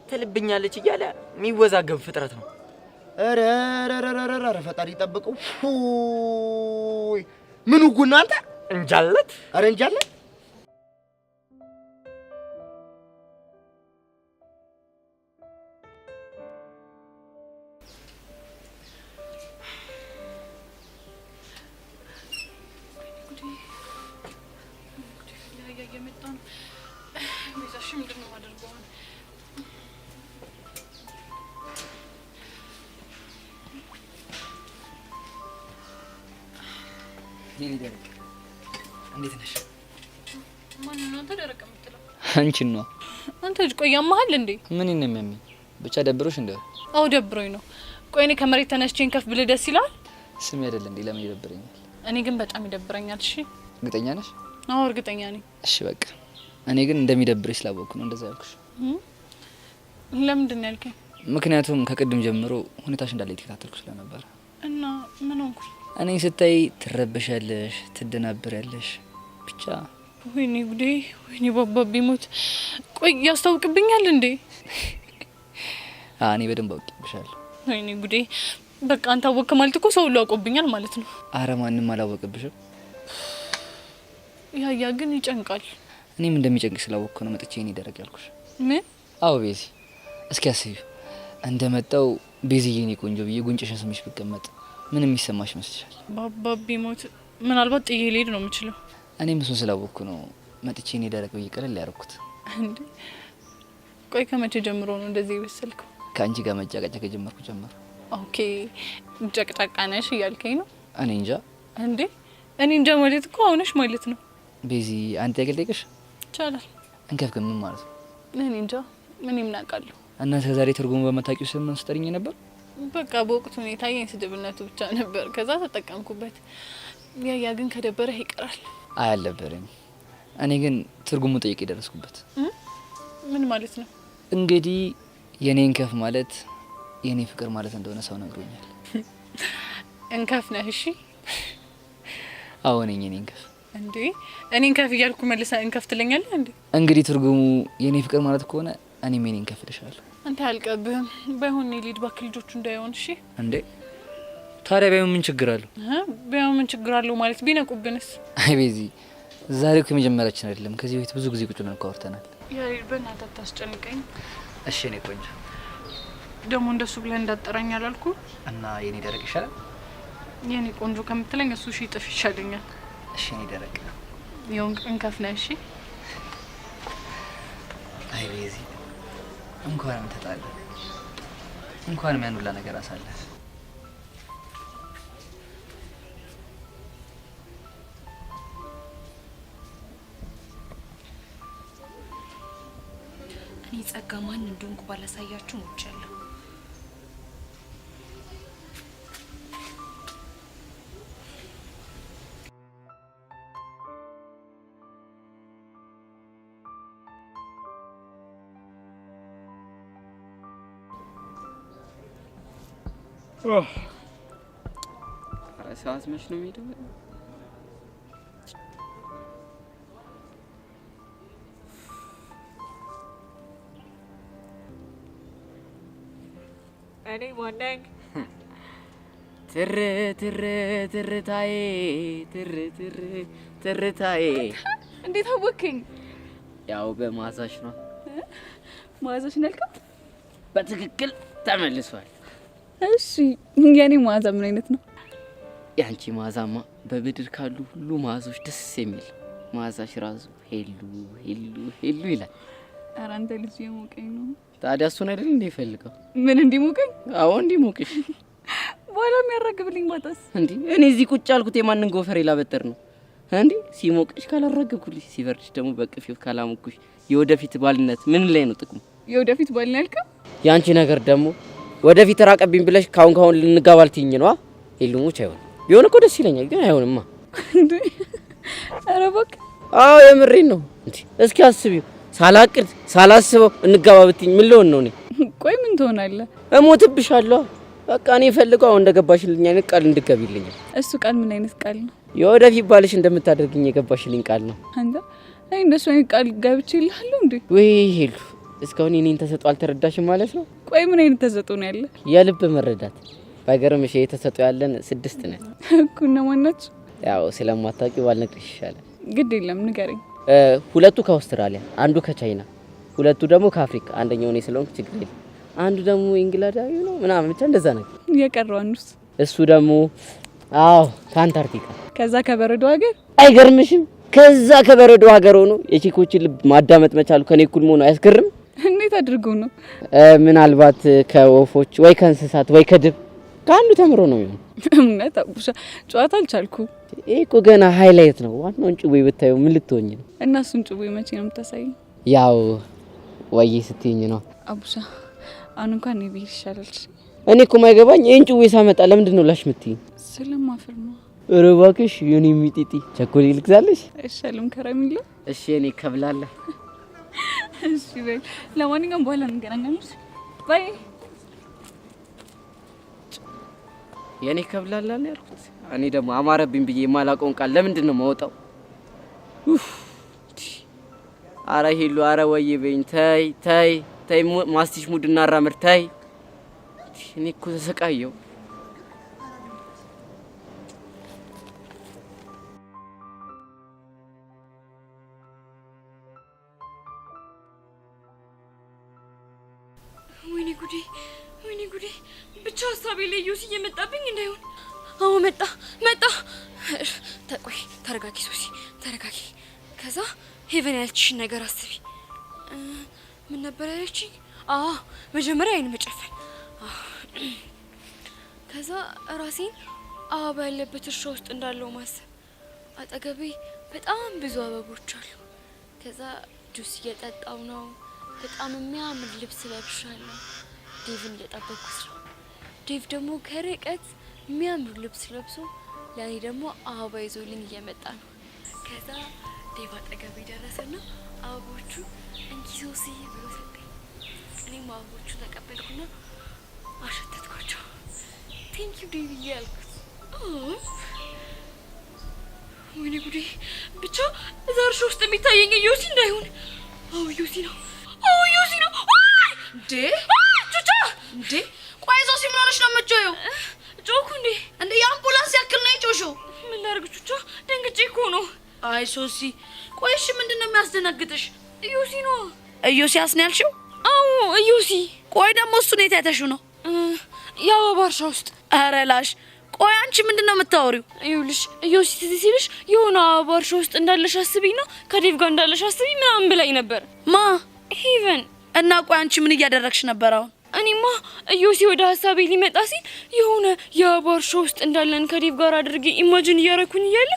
ትልብኛለች እያለ የሚወዛገብ ፍጥረት ነው። ኧረ ፈጣሪ ይጠብቀው። ምኑ ጉና አንተ እንጃለት። አረ እንጃለት። እንዴት ነሽ? ማን ነው አንተ ደረቀ የምትለው? አንቺን ነው። አንተ ልጅ ቆይ ያመሃል እንዴ? ምን ነው የሚያመኝ? ብቻ ደብሮሽ እንደ? አው ደብሮኝ ነው። ቆይ እኔ ከመሬት ተነስቼን ከፍ ብለ ደስ ይላል? ስም አይደል እንዴ? ለምን ይደብረኛል? እኔ ግን በጣም ይደብረኛል። እሺ እርግጠኛ ነሽ? አዎ እርግጠኛ ነኝ። እሺ በቃ እኔ ግን እንደሚደብርሽ ስላወቅኩ ነው እንደዛ ያልኩሽ። ለምንድን ነው ያልከኝ? ምክንያቱም ከቅድም ጀምሮ ሁኔታሽ እንዳለ የተከታተልኩ ስለነበር። እና ምን ሆንኩ? እኔ ስታይ ትረበሻለሽ፣ ትደናብሪያለሽ። ብቻ ወይኔ ጉዴ፣ ወይኔ ባባ ቢሞት። ቆይ ያስታውቅብኛል እንዴ? እኔ በደንብ አውቅብሻለሁ። ወይኔ ጉዴ፣ በቃ አንተ አወቅክ ማለት እኮ ሰው ሁሉ አውቆብኛል ማለት ነው። አረ ማንም አላወቅብሽም። ያ ግን ይጨንቃል። እኔም እንደሚጨንቅ ስላወቅኩ ነው መጥቼ እኔ ደረቅ ያልኩሽ። ምን? አዎ ቤዚ፣ እስኪ አስቢው እንደመጣው ቤዚዬ እኔ ቆንጆ ብዬ ጉንጭሽን ስምሽ ብቀመጥ ምን የሚሰማሽ ይመስልሻል? ባባ ቢሞት ምናልባት ጥዬ ልሄድ ነው የምችለው። እኔም እሱን ስላወቅኩ ነው መጥቼ እኔ ደረቅ ብዬ ቀለል ያደረኩት። እንዴ ቆይ ከመቼ ጀምሮ ነው እንደዚህ የበሰልከው? ከአንቺ ጋር መጨቃጨቅ ከጀመርኩ ጀመሩ። ኦኬ ጨቅጫቃ ነሽ እያልከኝ ነው? እኔ እንጃ። እንዴ እኔ እንጃ ማለት እኮ አሁነሽ ማለት ነው። ቤዚ አንተ ያገልጠይቅሽ ይቻላል። እንከፍከም ምን ማለት ነው? እኔ እንጃ ምን ይምናቃለሁ። እናንተ ከዛሬ ትርጉሙ በመታቂው ስም ስጠሪኝ ነበር። በቃ በወቅቱ ሁኔታ የኔ ስድብነቱ ብቻ ነበር። ከዛ ተጠቀምኩበት። ያ ግን ከደበረህ ይቀራል። አያልነበረኝ። እኔ ግን ትርጉሙ ጠይቄ ደረስኩበት። ምን ማለት ነው? እንግዲህ የኔን ከፍ ማለት የኔ ፍቅር ማለት እንደሆነ ሰው ነግሮኛል። እንከፍ ነህ? እሺ አዎ ነኝ የኔን ከፍ። እንዴ እኔን ከፍ እያልኩ መልሰ እንከፍ ትለኛለህ እንዴ? እንግዲህ ትርጉሙ የኔ ፍቅር ማለት ከሆነ እኔም የኔን ከፍ ልሻለሁ። አንተ አልቀብህም። ባይሆን ሊድ ባክ ልጆቹ እንዳይሆን። እሺ እንዴ ታዲያ ባይሆን ምን ችግር አለው? ባይሆን ምን ችግር አለው ማለት ቢነቁብንስ? አይ ቤዚ ዛሬ እኮ የመጀመሪያችን አይደለም። ከዚህ በፊት ብዙ ጊዜ ቁጭ ብለን አውርተናል። ያሬድ በእናትህ አታስጨንቀኝ። እሺ እኔ ቆንጆ ደግሞ እንደሱ ብለህ እንዳጠራኝ አላልኩ እና የኔ ደረቅ ይሻላል? የኔ ቆንጆ ከምትለኝ እሱ ሺ ጥፍ ይሻለኛል። እሺ እኔ ደረቅ ይሁን እንከፍ ነህ? እሺ አይ ቤዚ እንኳንም ተጣላ እንኳንም ያን ሁላ ነገር አሳለፈ። እኔ ጸጋ ማን እንደሆንኩ ባላሳያችሁ ሞቻለሁ። ሰዓት መች ነው የሚሄደው? እኔ ማነኝ? ትር ትር ትርታዬ ትር ትር ትርታዬ። እንዴት አወቅኝ? ያው በማዛሽ ነው። ማዛሽ ነልከው? በትክክል ተመልሷል። እሺ የኔ ማዛ ምን አይነት ነው? ያንቺ ማዛማ በብድር ካሉ ሁሉ ማዞች ደስ የሚል ማዛሽ ራሱ ሄሉ ሄሉ ሄሉ ይላል። ኧረ አንተ ልጅ የሞቀኝ ነው። ታዲያ እሱን አይደል እንዴ ፈልገው? ምን እንዲሞቀኝ? አዎ እንዲሞቅሽ። በኋላ የሚያራግብልኝ ማጣስ እንዴ? እኔ እዚህ ቁጭ ያልኩት የማንን ጎፈሬ ላበጠር ነው እንዴ? ሲሞቅሽ ካላራገብኩልሽ፣ ሲበርድሽ ደግሞ በቅፊው ካላሙኩሽ የወደፊት ባልነት ምን ላይ ነው ጥቅሙ? የወደፊት ባልነት ያልከው? ያንቺ ነገር ደግሞ ወደፊት ራቀብኝ ብለሽ ካሁን ልንጋባ ልትይኝ ነው? ሄሉሞች አይሆን ቢሆን እኮ ደስ ይለኛል፣ ግን አይሆንማ። እንዴ ኧረ እባክህ። አዎ የምሬን ነው። እንዴ እስኪ አስቢው፣ ሳላቅድ ሳላስበው እንጋባ ብትይኝ ምን ልሆን ነው እኔ? ቆይ ምን ትሆናለህ? እሞትብሻለሁ። በቃ እኔ ፈልገው አሁን እንደገባሽልኝ አይነት ቃል እንድትገቢልኝ። እሱ ቃል ምን አይነት ቃል ነው? የወደፊት ባልሽ እንደምታደርግኝ የገባሽልኝ ቃል ነው። አንተ አይ እንደሱ አይነት ቃል ገብቼልሃለሁ እንዴ? ወይ ሄሉ እስካሁን የኔን ተሰጥኦ አልተረዳሽም ማለት ነው? ቆይ ምን አይነት ተሰጥኦ ነው ያለ? የልብ መረዳት። ባይገርምሽ የተሰጥኦ ያለን 6 ነን እኮ። እነማን ናቸው? ያው ስለማታውቂው ባልነግርሽ ይሻላል። ግድ የለም ንገረኝ። ሁለቱ ከአውስትራሊያ፣ አንዱ ከቻይና፣ ሁለቱ ደግሞ ከአፍሪካ። አንደኛው እኔ ስለሆንኩ ችግር የለም። አንዱ ደግሞ እንግሊዛዊ ነው ምናምን ብቻ እንደዛ ነገር። የቀረው አንዱስ? እሱ ደግሞ አዎ ከአንታርክቲካ። ከዛ ከበረዶ ሀገር። አይገርምሽም? ከዛ ከበረዶ ሀገር ሆኖ የቺኮችን ልብ ማዳመጥ መቻሉ ከኔ እኩል መሆኑ አያስገርም? እንዴት አድርገው ነው? ምናልባት ከወፎች ወይ ከእንስሳት ወይ ከድብ ከአንዱ ተምሮ ነው የሚሆነው። እምነት አቡሻ ጨዋታ አልቻልኩ። ይሄ እኮ ገና ሃይላይት ነው። ዋናውን ጭዌ ብታየው ምን ልትሆኝ ነው? እና እሱን ጭዌ መቼ ነው የምታሳይኝ? ያው ወይ ስትይኝ ነው አቡሻ። አሁን እንኳን እኔ ብሄድ ይሻላል። እኔ እኮ የማይገባኝ ይሄን ጭዌ ሳመጣ ለምንድን ነው ላሽ የምትይኝ? ስለማፈር ነው። ኧረ እባክሽ የኔ ሚጢጢ ቸኮሌት ልግዛልሽ? አይሻልም ከረሚላ? እሺ እኔ ከብላለ። እሺ በይ። ለማንኛውም በኋላ እንገናኛለን። ባይ። የኔ ከብላላ ነው ያልኩት። እኔ ደግሞ አማረብኝ ብዬ የማላውቀውን ቃል ለምንድን ነው የማወጣው? አረ ሄሉ አረ ወይ በይኝ። ተይ ተይ ተይ ማስቲሽ ሙድና አራምር ተይ። እኔ እኮ ተሰቃየው። ወይኔ ጉዴ ወይኔ ጉዴ! ብቻ ሀሳቤ ላይ ዮሲ እየመጣብኝ እንዳይሆን። አዎ መጣ። ተቆይ ተረጋጊ ሶሲ ተረጋጊ። ከዛ ሄቨን ያልችሽን ነገር አስቢ። ምን ነበር ያለችኝ? አዎ መጀመሪያ አይን መጨፈን። ከዛ ራሴን አበባ ያለበት እርሻ ውስጥ እንዳለው ማሰብ። አጠገቤ በጣም ብዙ አበቦች አሉ። ከዛ ጁስ እየጠጣው ነው። በጣም የሚያምር ልብስ ለብሻለሁ። ዴቭን እየጠበኩት ነው። ዴቭ ደግሞ ከርቀት የሚያምር ልብስ ለብሶ ለኔ ደግሞ አበባ ይዞልኝ እየመጣ ነው። ከዛ ዴቭ አጠገቤ ደረሰና አበቦቹ እንኪ ሶሲ ብሎ ሰጠኝ። እኔም አበቦቹ ተቀበልኩና አሸተትኳቸው። ቴንክ ዩ ዴቪዬ ያልኩት። ወይኔ ጉዴ! ብቻ እዛ እርሻ ውስጥ የሚታየኝ ዮሲ እንዳይሆን። አዎ ዮሲ ነው። አዎ ዮሲ ነው። እንዴ ቹቻ! እንዴ ቆይ ሶሲ ምን ሆነሽ ነው የምትጮይው? ጮኩ እንዴ? እንዴ የአምቡላንስ ያክል ነው የጮሽው? ምን ላድርግ ቹቻ? ደንግጬ እኮ ነው። አይ ሶሲ ቆይ እሺ ምንድነው የሚያስደነግጥሽ? ዮሲ ነው። ዮሲያስ ነው ያልሽው? አዎ ዮሲ። ቆይ ደግሞ እሱን የት አይተሽው ነው? የአበባ እርሻ ውስጥ። ኧረ ላሽ ቆይ አንቺ ምንድነው የምታወሪው? ይኸውልሽ ዮሲ ትዝ ሲልሽ የሆነ አበባ እርሻ ውስጥ እንዳለሽ አስቢና ከዴቭ ጋር እንዳለሽ አስቢ ምናምን ብላኝ ነበር። ማ? ሄቨን። እና ቆይ አንቺ ምን እያደረግሽ ነበር አሁን? እኔማ ዮሲ ወደ ሀሳቤ ሊመጣ ሲል የሆነ የአበባ እርሻ ውስጥ እንዳለን ከዴቭ ጋር አድርጌ ኢማጂን እያረኩኝ እያለ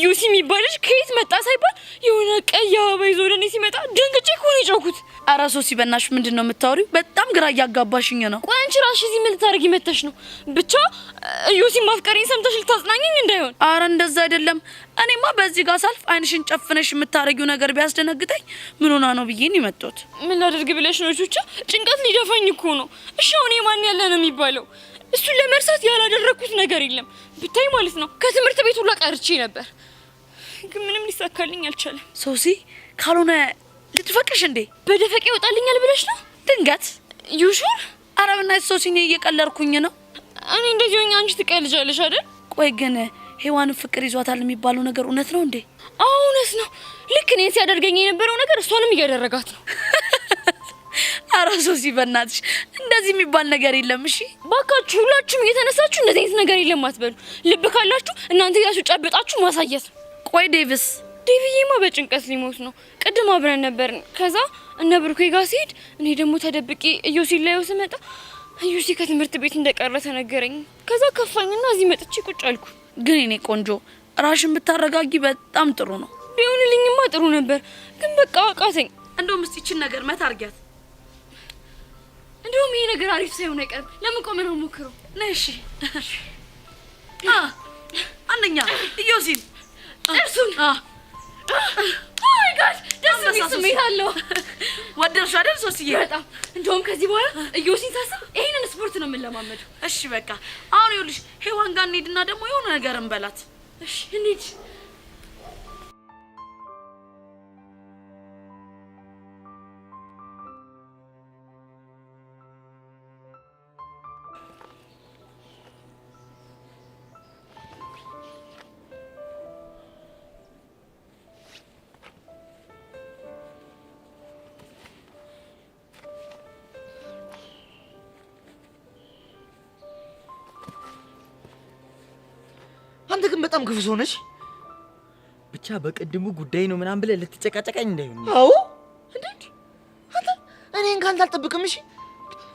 ዮሲ የሚባልሽ ከየት መጣ ሳይባል የሆነ ቀይ አበባ ይዞ ወደ እኔ ሲመጣ ደንግጬ እኮ ነው የጮኩት። ኧረ ሶሲ በእናትሽ ምንድነው የምታወሪው? በጣም ግራ እያጋባሽኝ ነው። ቆይ አንቺ ራስሽ እዚህ ምን ልታደርጊ መተሽ ነው? ብቻ ዮሲ ማፍቀሬን ሰምተሽ ልታጽናኘኝ እንዳይሆን። ኧረ እንደዛ አይደለም። እኔማ በዚህ ጋር ሳልፍ አይንሽን ጨፍነሽ የምታረጊው ነገር ቢያስደነግጠኝ ምን ሆና ነው ብዬ ነው የመጣሁት። ምን ላደርግ ብለሽ ነው ቹቻ? ጭንቀት ሊደፋኝ እኮ ነው። እሺ አሁን የማን ያለ ነው የሚባለው? እሱን ለመርሳት ያላደረኩት ነገር የለም ብታይ ማለት ነው። ከትምህርት ቤት ሁላ ቀርቼ ነበር፣ ግን ምንም ሊሳካልኝ አልቻለም። ሶሲ ካልሆነ ልትፈቅሽ እንዴ? በደፈቅ ይወጣልኛል ብለሽ ነው? ድንገት ዩሹር? ኧረ በእናትሽ ሶሲ እኔ እየቀለድኩኝ ነው። እኔ እንደዚህ ሆኜ አንቺ ትቀልጃለሽ አይደል? ቆይ ግን ሔዋንን ፍቅር ይዟታል የሚባለው ነገር እውነት ነው እንዴ? አዎ እውነት ነው። ልክ እኔ ሲያደርገኝ የነበረው ነገር እሷንም እያደረጋት ነው። ኧረ ሶሲ በእናትሽ እንደዚህ የሚባል ነገር የለም። እሺ ባካችሁ ሁላችሁም እየተነሳችሁ እንደዚህ አይነት ነገር የለም አትበሉ። ልብ ካላችሁ እናንተ ያሱ ጨብጣችሁ ማሳየት ነው። ቆይ ዴቭስ? ዴቪዬማ በጭንቀት ሊሞት ነው። ቅድም አብረን ነበርን። ከዛ እነ ብሩኬ ጋር ሲሄድ እኔ ደግሞ ተደብቄ ዮሲ ላየው ስመጣ ዮሲ ከትምህርት ቤት እንደቀረ ተነገረኝ። ከዛ ከፋኝና እዚህ መጥቼ ቁጭ አልኩ። ግን እኔ ቆንጆ ራሽን ብታረጋጊ በጣም ጥሩ ነው። ቢሆንልኝማ ጥሩ ነበር፣ ግን በቃ አቃተኝ። እንደውም እስቲ ይችን ነገር መት አርጊያት። እንደውም ይሄ ነገር አሪፍ ሳይሆን አይቀርም። ለምን ቆመን ነው ሞክረው? ነሽ አንደኛ ዮሲን እርሱን ኦይ ጋድ ደስ የሚል ስሜት አለው። ወደድሽው አይደል ሶስዬ? በጣም እንደውም ከዚህ በኋላ ዮሲን ሳስብ ይሄንን ስፖርት ነው የምንለማመደው። እሺ በቃ አሁን ይኸውልሽ ሔዋን ጋር እንሂድና ደግሞ የሆነ ነገር እንበላት። እሺ እንሂድ። አንተ ግን በጣም ክፉ ሰው ነሽ። ብቻ በቅድሙ ጉዳይ ነው ምናምን ብለህ ልትጨቃጨቀኝ እንዳይሆን። አዎ እንዴ አንተ እኔን ካንተ አልጠብቅም። እሺ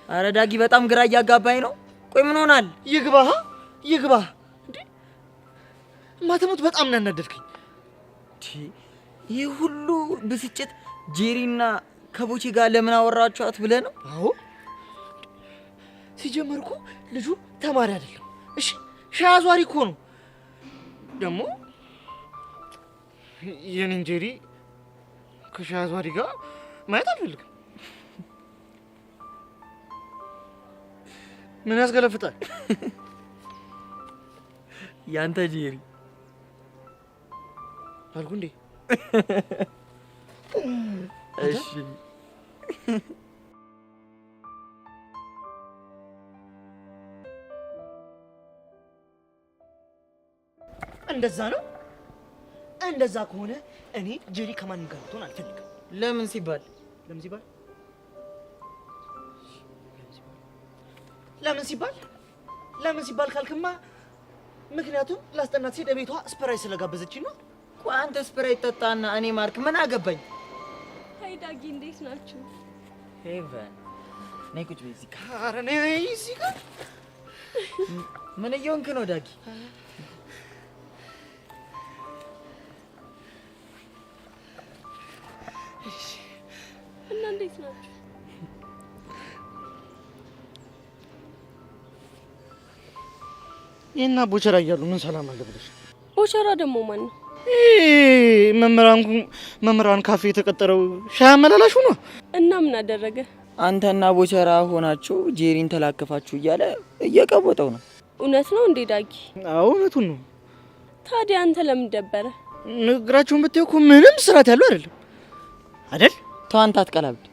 ኧረ ዳጊ በጣም ግራ እያጋባኝ ነው። ቆይ ምን ሆናል? ይግባህ ይግባህ። እንዴ ማተሙት በጣም ነው ያናደድከኝ። ይህ ሁሉ ብስጭት ጄሪና ከቦቼ ጋር ለምን አወራችኋት ብለህ ነው? አዎ ሲጀመርኩ ልጁ ተማሪ አይደለም። እሺ ሻይ አዟሪ እኮ ነው። ደግሞ የኔን ጄሪ ከሻይ አዟሪ ጋር ማየት አልፈልግም። ምን ያስገለፍጣል? ያንተ ጄሪ አልኩ እንዴ? እሺ እንደዛ ነው። እንደዛ ከሆነ እኔ ጄሪ ከማንም ጋር ልትሆን አልፈልግም። ለምን ሲባል ለምን ሲባል ካልክማ ምክንያቱም ላስጠናት ሲሄድ ቤቷ ስፕራይት ስለጋበዘችኝ ነው። ቆይ አንተ ስፕራይት ጠጣና እኔ ማርክ ምን አገባኝ? አይ ዳጊ እንዴት ናችሁ? ሄቨን ነይ ቁጭ በይ እዚህ ጋር። ኧረ ነይ እዚህ ጋር። ምን እየሆንክ ነው ዳጊ? እና እንዴት ናችሁ? ይሄና ቦቸራ እያሉ ምን ሰላም አለ ብለሽ? ቦቸራ ደግሞ ማን ነው? መምህራን ካፌ የተቀጠረው ሻይ አመላላሹ ነው። እና ምን አደረገ? አንተና ቦቸራ ሆናችሁ ጄሪን ተላከፋችሁ እያለ እየቀወጠው ነው። እውነት ነው እንዴ ዳጊ? አዎ እውነቱን ነው። ታዲያ አንተ ለምን ደበረ? ንግግራችሁን ብትይው እኮ ምንም ስርዓት ያለው አይደለም አይደል? ተው አንተ አትቀላብድ።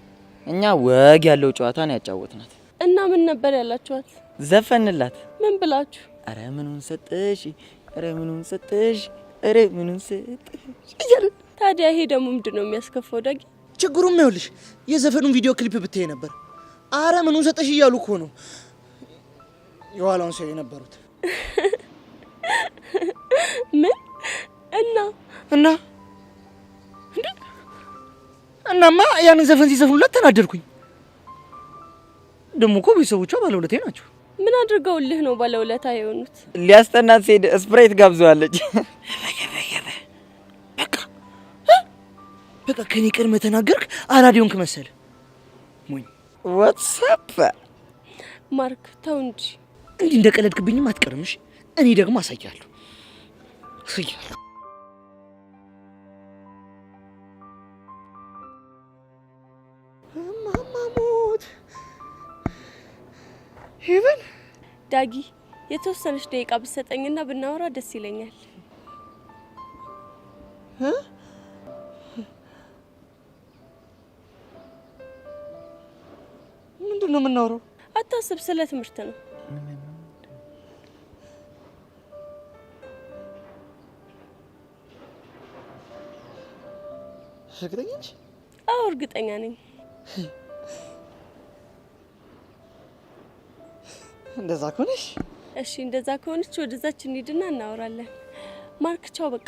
እኛ ወግ ያለው ጨዋታ ነው ያጫወትናት። እና ምን ነበር ያላችኋት? ዘፈንላት። ምን ብላችሁ? አረ ምኑን ሰጠሽ፣ አረ ምኑን ሰጠሽ፣ አረ ምኑን ሰጠሽ እያለ። ታዲያ ይሄ ደግሞ ምንድነው የሚያስከፋው ዳጊ? ችግሩም ይኸውልሽ የዘፈኑን ቪዲዮ ክሊፕ ብትይ ነበር። አረ ምኑን ሰጠሽ እያሉ እኮ ነው የኋላውን ሰው የነበሩት። ምን እና እናማ ያንን ዘፈን ሲዘፍኑላት ተናደድኩኝ። ደግሞ እኮ ቤተሰቦቿ ባለውለቴ ናቸው። ምን አድርገውልህ ነው ባለውለታ የሆኑት? ሊያስጠናት ሲሄድ ስፕራይት ጋብዘዋለች። በቃ ከኔ ቀድመህ ተናገርክ። አራዲዮንክ መሰለ ሞኝ። ዋትስአፕ ማርክ ተው እንጂ እንዲህ እንደቀለድክብኝም አትቀርምሽ። እኔ ደግሞ አሳያለሁ። ማማሞት ሄቨን ዳጊ የተወሰነች ደቂቃ ብትሰጠኝና ብናወራ ደስ ይለኛል። ምንድነው የምናወራው? አታስብ፣ ስለ ትምህርት ነው። እርግጠኛ ነሽ? አዎ እርግጠኛ ነኝ። እንደዛ ከሆነሽ እሺ፣ እንደዛ ከሆነች ወደዛች እንሂድና እናወራለን። ማርክ ቻው። በቃ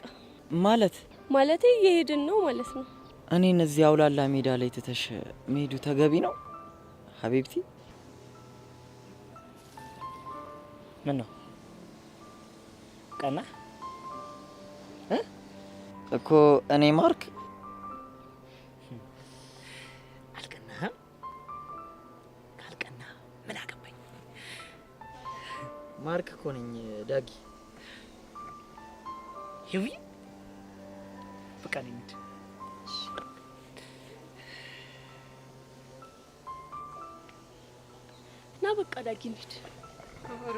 ማለቴ እየሄድን ነው ማለት ነው። እኔ እነዚህ አውላላ ሜዳ ላይ ትተሽ መሄዱ ተገቢ ነው ሀቢብቲ? ምን ነው ቀና እኮ እኔ ማርክ አልቀናህም? ካልቀና ምን አገባኝ? ማርክ እኮ ነኝ ዳጊ። ይዊ በቃ እንሂድ። ና በቃ ዳጊ እንሂድ። ኧረ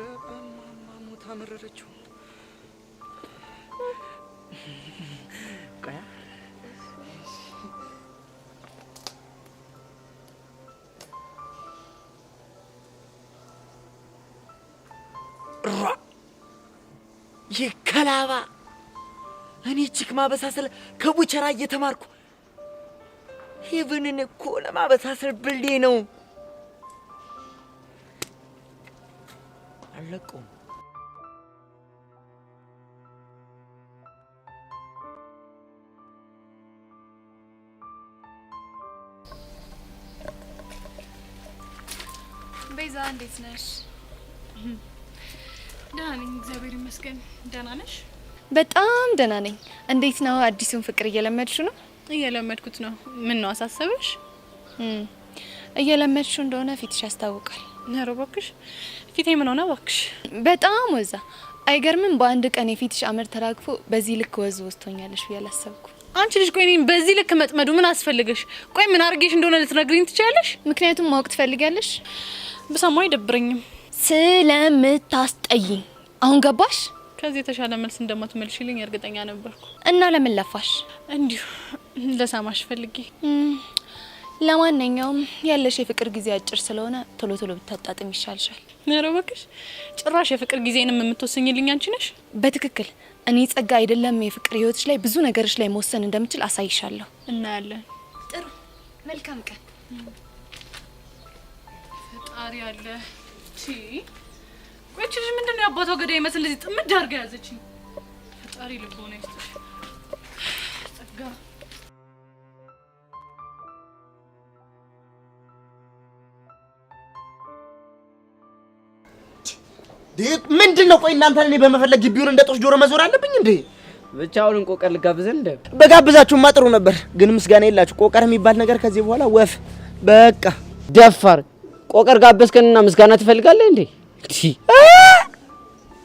ማሞት አመረረችው። ቆያ ይከላባ እኔ ቺክ ማበሳሰል ከቡቸራ እየተማርኩ ሄቨንን እኮ ለማበሳሰል ብሌ ነው አለቀው። ቤዛ እንዴት ነሽ? ደህና ነኝ እግዚአብሔር ይመስገን። ደህና ነሽ? በጣም ደህና ነኝ። እንዴት ነው አዲሱን ፍቅር እየለመድሽ ነው? እየለመድኩት ነው። ምን ነው አሳሰበሽ? እየለመድሽ እንደሆነ ፊትሽ ያስታውቃል። ኧረ እባክሽ ፊቴ ምን ሆነ እባክሽ? በጣም ወዛ። አይገርምም? በአንድ ቀን የፊትሽ አመር ተራግፎ በዚህ ልክ ወዝ ወስቶኛለሽ ብዬ አላሰብኩም። አንቺ ልጅ ቆይ እኔን በዚህ ልክ መጥመዱ ምን አስፈልገሽ? ቆይ ምን አርጌሽ እንደሆነ ልትነግሪኝ ትችያለሽ? ምክንያቱም ማወቅ ትፈልጊያለሽ? ብሰማው አይደብረኝም። ስለምታስጠይኝ። አሁን ገባሽ? ከዚህ የተሻለ መልስ እንደማትመልሽልኝ እርግጠኛ ነበርኩ። እና ለምን ለፋሽ? እንዲሁ ለሰማሽ ፈልጌ። ለማንኛውም ያለሽ የፍቅር ጊዜ አጭር ስለሆነ ቶሎ ቶሎ ብታጣጥም ይሻልሻል። ኧረ እባክሽ ጭራሽ የፍቅር ጊዜንም የምትወስኝልኝ አንቺ ነሽ? በትክክል እኔ ጸጋ አይደለም የፍቅር ህይወትሽ ላይ ብዙ ነገሮች ላይ መወሰን እንደምችል አሳይሻለሁ። እናያለን። ጥሩ መልካም ቀን። ፈጣሪ አለ። ቆይቺ ልጅ ምንድነው ያባቷ ገዳይ ይመስል እንደዚህ ጥምድ አድርጋ ያዘችኝ? ፈጣሪ ልቦና ይስጥሽ ጸጋ። ምንድነው? ቆይ እናንተ እኔ በመፈለግ ግቢውን እንደ ጦስ ጆሮ መዞር አለብኝ እንዴ? ብቻውን ቆቀር ልጋብዘን እንደ በጋብዛችሁማ ጥሩ ነበር፣ ግን ምስጋና የላችሁ። ቆቀር የሚባል ነገር ከዚህ በኋላ ወፍ በቃ ደፋር። ቆቀር ጋበዝከንና ምስጋና ትፈልጋለህ እንዴ?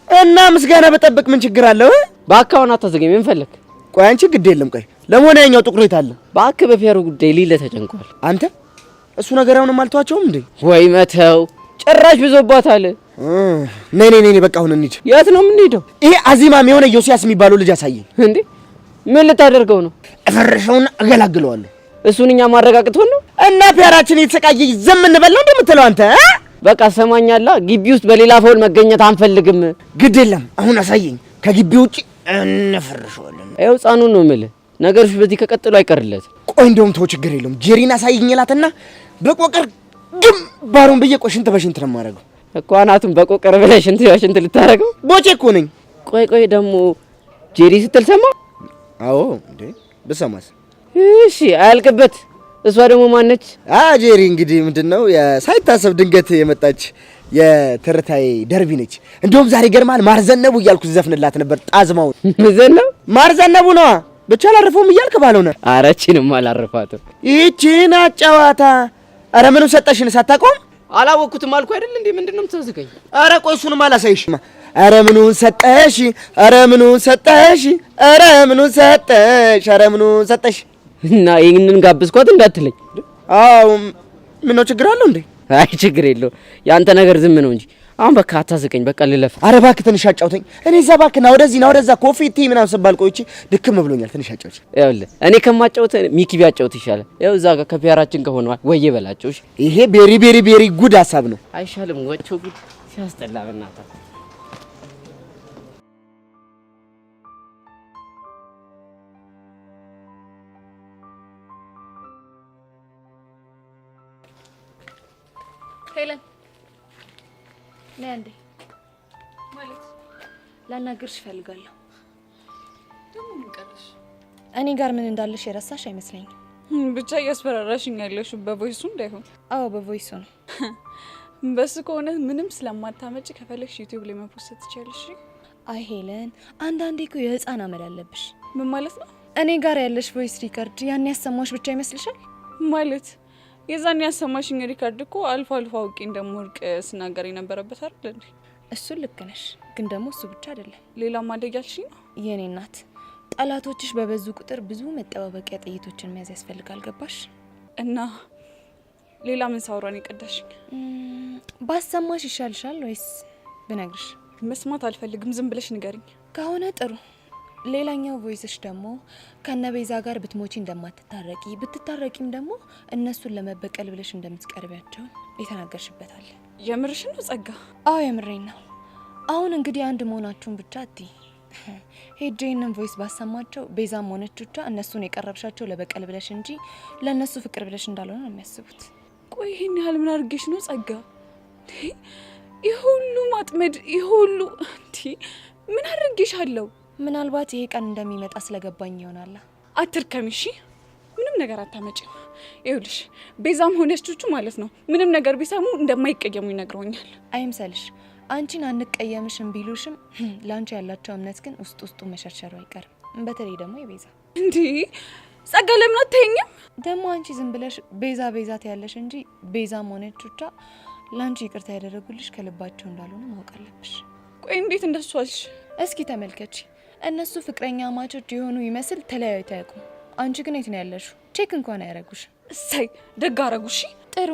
እና ምስጋና በጠብቅ ምን ችግር አለው? ባካውን አታዘገኝ። ምን ፈለክ? ቆይ አንቺ ግድ የለም ቆይ ለሞነ ያኛው ጥቁር የት አለ? እባክህ በፌሩ ጉዳይ ሊለ ተጨንቋል። አንተ እሱ ነገር አሁንም አልተዋቸውም እንዴ? ወይ መተው ጭራሽ ብዙባታል። ነይ በቃ አሁን እንሂድ። የት ነው የምንሄደው? ይሄ አዚማም የሆነ ዮሲያስ የሚባለው ልጅ አሳየኝ። እንዴ ምን ልታደርገው ነው? እፈርሸውና እገላግለዋለሁ። እሱን እኛ ማረጋግጥ ሆነ እና ፒያራችን እየተሰቃየ ዝም እንበል ነው እንደምትለው አንተ? በቃ ሰማኛላ። ግቢ ውስጥ በሌላ ፎል መገኘት አንፈልግም። ግድ የለም አሁን አሳየኝ። ከግቢ ውጪ እንፈርሸዋለን። ይኸው ሕፃኑን ነው የምልህ። ነገሮች በዚህ ከቀጥሉ አይቀርለት። ቆይ እንደውም ተው ችግር የለውም። ጄሪን አሳየኝ እላትና በቆቀር ግንባሩን ብዬ ሽንት በሽንት ነው የማደርገው እኮ። አናቱን በቆቀር ብለህ ሽንት በሽንት ልታደርገው? ቦቼ እኮ ነኝ። ቆይ ደግሞ ጄሪ ስትል ሰማ? አዎ እንዴ ብሰማስ? እሺ አያልቅበት። እሷ ደግሞ ማነች? ጄሪ እንግዲህ ምንድነው ሳይታሰብ ድንገት የመጣች የትርታዬ ደርቢ ነች። እንደውም ዛሬ ገርማል ማርዘነቡ እያልኩ ዘፍንላት ነበር። ጣዝማው ማርዘነቡ ነዋ። ብቻ አላረፈውም እያልክ ባልሆነ አረቺንም አላረፋትም። ይቺን አጫዋታ አረ ምኑ ሰጠሽን ሳታቆም አላወኩትም አልኩ አይደል እንዴ? ምንድነው የምትዘዝገኝ? አረ ቆይ እሱንም አላሳይሽማ። አረ ምኑን ሰጠሽ? አረ ምኑን ሰጠሽ? አረ ምኑን ሰጠሽ? አረ ምኑን ሰጠሽ? እና ይሄንን ጋብዝኳት እንዳትለኝ። አው ምን ነው ችግር አለው እንዴ? አይ ችግር የለው። ያንተ ነገር ዝም ነው እንጂ አሁን በቃ አታስቀኝ። በቃ ልለፍ። አረ እባክህ ትንሽ አጫውተኝ። እኔ እዛ እባክህ ና ወደዛ ኮፊ ቲ ምናምን ስባል ቆይቼ ድክም ብሎኛል። ትንሽ አጫውተኝ። ይኸውልህ እኔ ከማጫውት ሚኪ ቢያጫውት ይሻላል። ይኸው እዛ ጋር ከፒያራችን ከሆነዋል ወይ በላቸው። እሺ ይሄ ቤሪ ጉድ ሀሳብ ነው። አይሻልም? ወቸው ጉድ ሲያስጠላ በእናትህ። ሄለን ነይ አንዴ። ማለት ላናግርሽ እፈልጋለሁ። ደግሞ ምን ቀረሽ? እኔ ጋር ምን እንዳለሽ የረሳሽ አይመስለኝም። ብቻ እያስፈራራሽኝ ያለሽው በቮይሱ እንዳይሆን። አዎ በቮይሱ ነው። በሱ ከሆነ ምንም ስለማታመጪ ከፈለግሽ ዩቲዩብ ላይ መፖስት ትችያለሽ። አይ ሄለን፣ አንዳንዴ እኮ የህፃን አመል አለብሽ። ምን ማለት ነው? እኔ ጋር ያለሽ ቮይስ ሪከርድ ያን ያሰማሽ ብቻ ይመስልሻል? ማለት የዛን ያሰማሽኝ ሪካርድ እኮ አልፎ አውቄ እንደምወርቅ ስናገር የነበረበት አይደል እንዴ? እሱን ልክ ነሽ፣ ግን ደግሞ እሱ ብቻ አይደለም። ሌላ ማደግ ያልሽኝ ነው? የኔ እናት፣ ጠላቶችሽ በበዙ ቁጥር ብዙ መጠባበቂያ ጥይቶችን መያዝ ያስፈልጋል። ገባሽ? እና ሌላ ምን ሳውራን የቀዳሽኝ? ባሰማሽ ይሻልሻል ወይስ ብነግርሽ? መስማት አልፈልግም፣ ዝም ብለሽ ንገሪኝ። ከሆነ ጥሩ። ሌላኛው ቮይስሽ ደግሞ ከነቤዛ ጋር ብትሞቺ እንደማትታረቂ ብትታረቂም ደግሞ እነሱን ለመበቀል ብለሽ እንደምትቀርቢያቸው የተናገርሽበታል። የምርሽን ነው ጸጋ? አዎ የምሬን ነው። አሁን እንግዲህ አንድ መሆናችሁን ብቻ አትይ። ሄጄንን ቮይስ ባሰማቸው ቤዛም ሆነች ብቻ እነሱን የቀረብሻቸው ለበቀል ብለሽ እንጂ ለእነሱ ፍቅር ብለሽ እንዳልሆነ ነው የሚያስቡት። ቆይ ይህን ያህል ምን አድርጌሽ ነው ጸጋ? ይህ ሁሉ ማጥመድ፣ ይህ ሁሉ ምን አድርጌሻለሁ? ምናልባት ይሄ ቀን እንደሚመጣ ስለገባኝ ይሆናል። አትርከሚ እሺ። ምንም ነገር አታመጪም። ይኸውልሽ ቤዛም ሆነች ቹቹ ማለት ነው ምንም ነገር ቢሰሙ እንደማይቀየሙ ይነግረውኛል። አይምሰልሽ። አንቺን አንቀየምሽም ቢሉሽም ላንቺ ያላቸው እምነት ግን ውስጡ መሸርሸሩ አይቀርም። በተለይ ደግሞ የቤዛ እንዴ ጸጋ ለምን አትይኝም? ደግሞ አንቺ ዝም ብለሽ ቤዛ ያለሽ እንጂ ቤዛም ሆነች ብቻ ላንቺ ይቅርታ ያደረጉልሽ ከልባቸው እንዳልሆነ ማወቅ አለብሽ። ቆይ እንዴት እንደሱ አልሽ? እስኪ ተመልከቺ። እነሱ ፍቅረኛ ማቾች የሆኑ ይመስል ተለያይተው አያውቁም። አንቺ ግን የት ነው ያለሽው? ቼክ እንኳን አያረጉሽ። እሰይ ደግ አረጉሽ። ጥሩ፣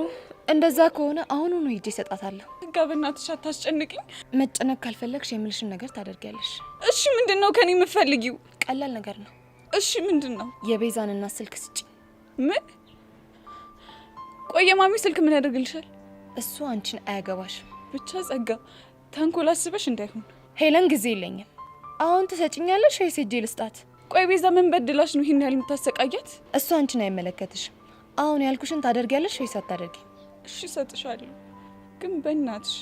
እንደዛ ከሆነ አሁኑኑ ሂጄ እሰጣታለሁ። ደጋ በእናትሽ አታስጨንቅኝ። መጨነቅ ካልፈለግሽ የምልሽን ነገር ታደርጊያለሽ። እሺ ምንድነው ከኔ የምትፈልጊው? ቀላል ነገር ነው። እሺ ምንድነው? የቤዛን እናት ስልክ ስጪ። ምን? ቆይ የማሚ ስልክ ምን ያደርግልሻል? እሱ አንቺን አያገባሽም። ብቻ ጸጋ ተንኮል አስበሽ እንዳይሆን። ሄለን ጊዜ የለኝም። አሁን ትሰጭኛለሽ ወይስ ሂጄ ልስጣት? ቆይ ቤዛ ምን በድላሽ ነው ይሄን ያህል የምታሰቃያት? እሱ አንቺን አይመለከትሽም። አሁን ያልኩሽን ታደርጊያለሽ ወይስ አታደርጊ? እሺ እሰጥሻለሁ፣ ግን በእናትሽ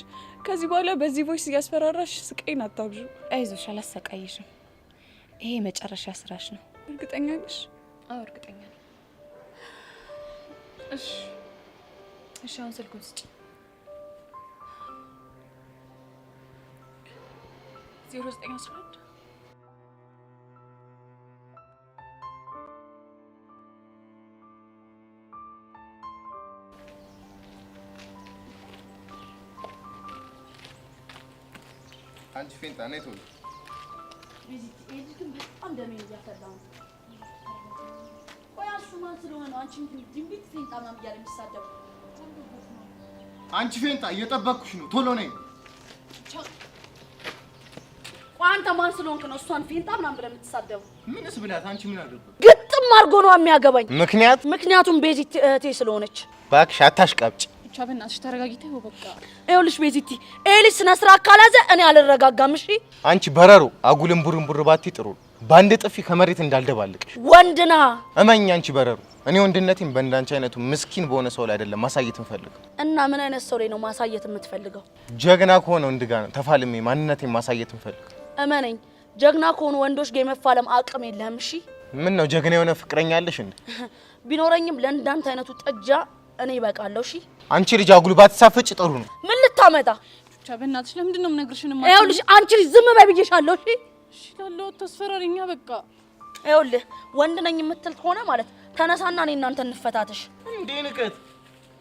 ከዚህ በኋላ በዚህ ቮይስ እያስፈራራሽ ስቃይን አታብዡ። አይዞሽ፣ አላሰቃይሽም። ይሄ መጨረሻ ስራሽ ነው። እርግጠኛ ነሽ? አዎ እርግጠኛ ነኝ። እሺ አሁን ስልኩን ስጪ። 0911 አንቺ ፌንጣ ነይ ቶሎ። ቤዚት ኤዲትን በጣም ደሜን እያፈላው ነው። ቆይ እሱ ማን ስለሆነ ነው አንቺ ድንቢት ፌንጣ ምናምን እያለ የሚሳደቡ? አንቺ ፌንጣ እየጠበቅኩሽ ነው፣ ቶሎ ነኝ። ቆይ አንተ ማን ስለሆንክ ነው እሷን ፌንጣ ምናምን ብለህ የምትሳደቡ? ምንስ ብላት? አንቺ ምን አደረግሽ? ግጥም አድርጎ ነው የሚያገባኝ። ምክንያቱም ቤዚት እህቴ ስለሆነች። እባክሽ አታሽቃብጭ። ብቻ በእናትሽ ተረጋጊተው በቃ። ይኸውልሽ ቤዚቲ ኤሊስ ስነ ስርዓት ካላዘ እኔ አልረጋጋም። እሺ አንቺ በረሮ አጉልን ቡርንቡር ባቲ ጥሩ ባንድ ጥፊ ከመሬት እንዳልደባልቅሽ። ወንድና እመኝ አንቺ በረሮ እኔ ወንድነቴን በእንዳንቺ አይነቱ ምስኪን በሆነ ሰው ላይ አይደለም ማሳየት የምፈልገው። እና ምን አይነት ሰው ላይ ነው ማሳየት የምትፈልገው? ጀግና ከሆነ ወንድ ጋር ነው ተፋልሜ ማንነቴን ማሳየት የምፈልገው። እመነኝ ጀግና ከሆኑ ወንዶች ጋር የመፋለም አቅም የለህም። እሺ ምን ነው ጀግና የሆነ ፍቅረኛ አለሽ እንዴ? ቢኖረኝም ለእንዳንተ አይነቱ ጥጃ እኔ ይበቃለሁ። እሺ አንቺ ልጅ አጉል ባትሳፈጭ ጥሩ ነው። ምን ልታመጣ? ብቻ በእናትሽ ለምንድን ነው የምነግርሽን? ይኸውልሽ አንቺ ልጅ ዝም በይ ብዬሻለሁ። እሺ እሺ ላለው ተስፈራሪኛ በቃ። ይኸውልህ ወንድ ነኝ የምትል ከሆነ ማለት ተነሳና እኔ እናንተ እንፈታተሽ። እንዴ ንቀት!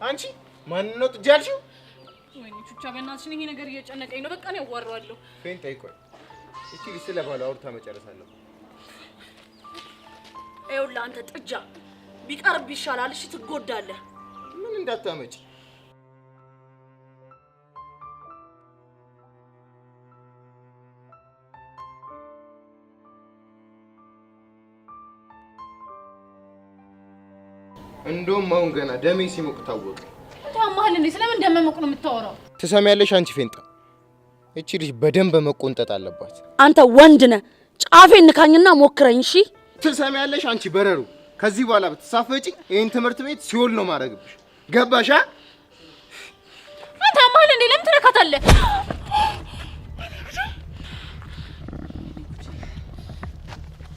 አንቺ ማን ነው ጥጃልሽው? ወይኔ ብቻ በእናትሽ ይሄ ነገር እየጨነቀኝ ነው። በቃ ነው ያዋራዋለሁ። ፌንጣ ይቆይ። እቺ ልጅ ስለ ባሏ አውርታ መጨረሳለሁ። ይኸውልህ አንተ ጥጃ ቢቀርብ ይሻላል። እሺ ትጎዳለህ። ምን እንዳታመጪ። እንደውም አሁን ገና ደሜ ሲሞቅ ታወቀ። ታማህል እንዴ? ስለምን እንደመሞቅ ነው የምታወራው? ትሰሚያለሽ አንቺ ፌንጣ፣ እቺ ልጅ በደንብ መቆንጠጥ አለባት። አንተ ወንድ ነህ፣ ጫፌን ንካኝና ሞክረኝ። እሺ ትሰሚያለሽ አንቺ በረሩ፣ ከዚህ በኋላ ብትሳፈጪ ይሄን ትምህርት ቤት ሲኦል ነው ማረግብሽ። ገባሽ? ታማህል እንዴ? ለምን ትነካታለህ?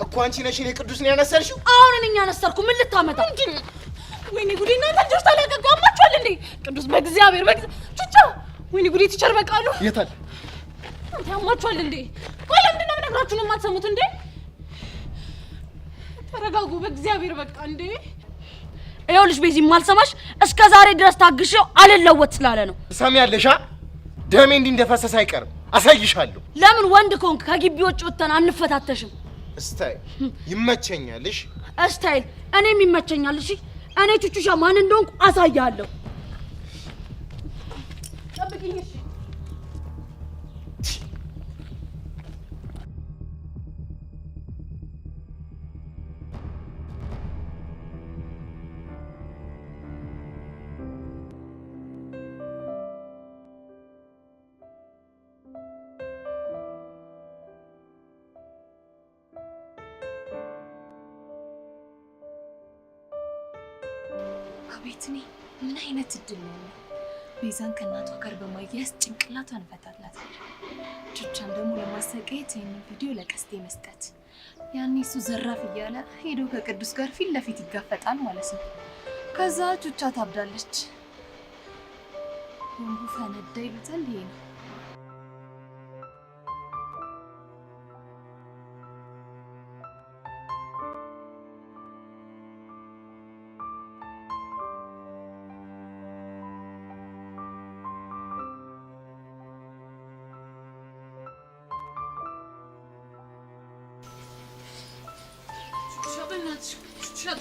እኮ አንቺ ነሽ እኔ ቅዱስ ነው ያነሰርሽው። አሁን እኔ ያነሰርኩ ምን ልታመጣ? ወይኔ ጉዴ! እናንተ ልጆች ታላቀቃማችኋል እንዴ? ቅዱስ በእግዚአብሔር ቹቻ! ወይኔ ጉዴ! ቲቸር በቃሉ የታል? ታማችኋል እንዴ? ቆይ ለምንድን ነው የምነግራችሁን የማትሰሙት እንዴ? ተረጋጉ በእግዚአብሔር በቃ እንዴ! ይኸውልሽ ቤዚ ማልሰማሽ እስከ ዛሬ ድረስ ታግሼው አልለወጥ ስላለ ነው። ትሰሚያለሽ? ደሜ እንዲህ እንደፈሰሰ አይቀርም፣ አሳይሻለሁ። ለምን ወንድ ከሆንክ ከግቢ ውጭ ወጥተን አንፈታተሽም? ስታይል ይመቸኛል። እሺ ስታይል እኔም ይመቸኛል። እሺ እኔ ቹቹሻ ማን እንደሆንኩ አሳያለሁ። ጠብቂኝ። እሺ አቤት! እኔ ምን አይነት እድል ነው ያለው? ቤዛን ከእናቷ ጋር በማያያዝ ጭንቅላቷን እፈታላታለሁ። ቹቻን ደግሞ ለማሰቃየት ይህንን ቪዲዮ ለቀስቴ መስጠት። ያኔ እሱ ዘራፍ እያለ ሄዶ ከቅዱስ ጋር ፊት ለፊት ይጋፈጣል ማለት ነው። ከዛ ቹቻ ታብዳለች። ቦምቡ ፈነዳ ይሉታል። ይሄ ነው።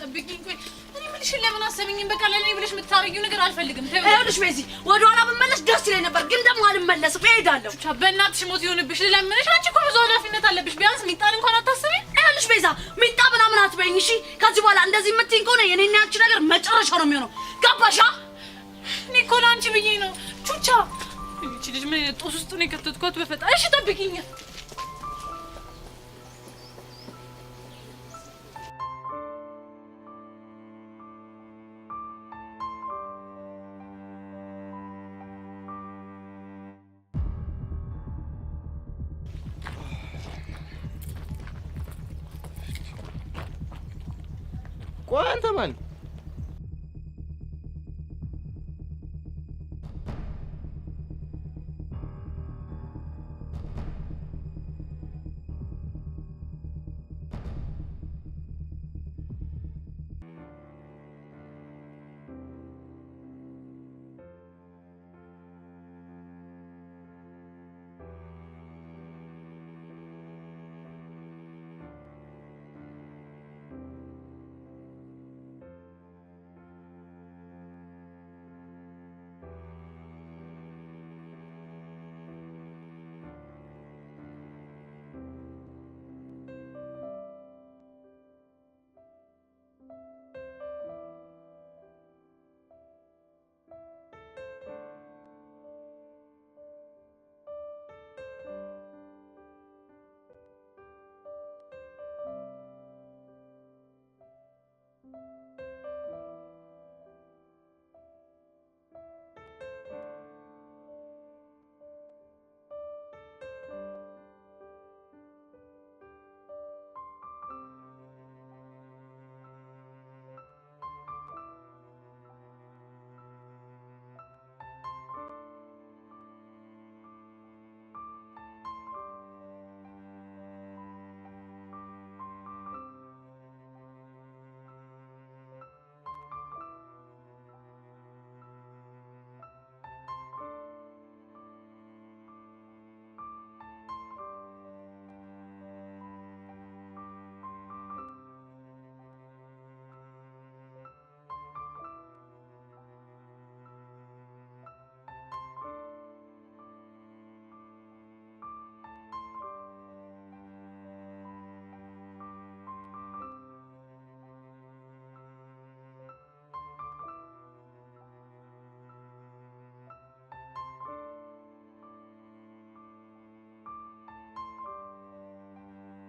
ጠብቂኝ። ቆይ እኔ ምንሽን ለምን አሰብኝም? በቃ ለኔ ብለሽ የምታረጊው ነገር አልፈልግም። ይኸውልሽ ቤዚ ወደ ኋላ ብመለስ ደስ ይለኝ ነበር፣ ግን ደግሞ አልመለስም፣ እሄዳለሁ። ብቻ በእናትሽ ሞት ይሆንብሽ ልለምንሽ። አንቺ እኮ ብዙ ኃላፊነት አለብሽ። ቢያንስ ሚጣን እንኳን አታስቢ። ይኸውልሽ ቤዛ ሚጣ ምናምን አትበይኝ እሺ። ከዚህ በኋላ እንደዚህ የምትይኝ ከሆነ የኔና ያንቺ ነገር መጨረሻው ነው የሚሆነው። ገባሻ? እኔ እኮ ለአንቺ ብዬ ነው ቹቻ። እቺ ልጅ ምን አይነት ጦስ ውስጥ ነው የከተትኳት? በፈጣሪ እሺ ጠብቂኝ። ቆይ አንተ ማን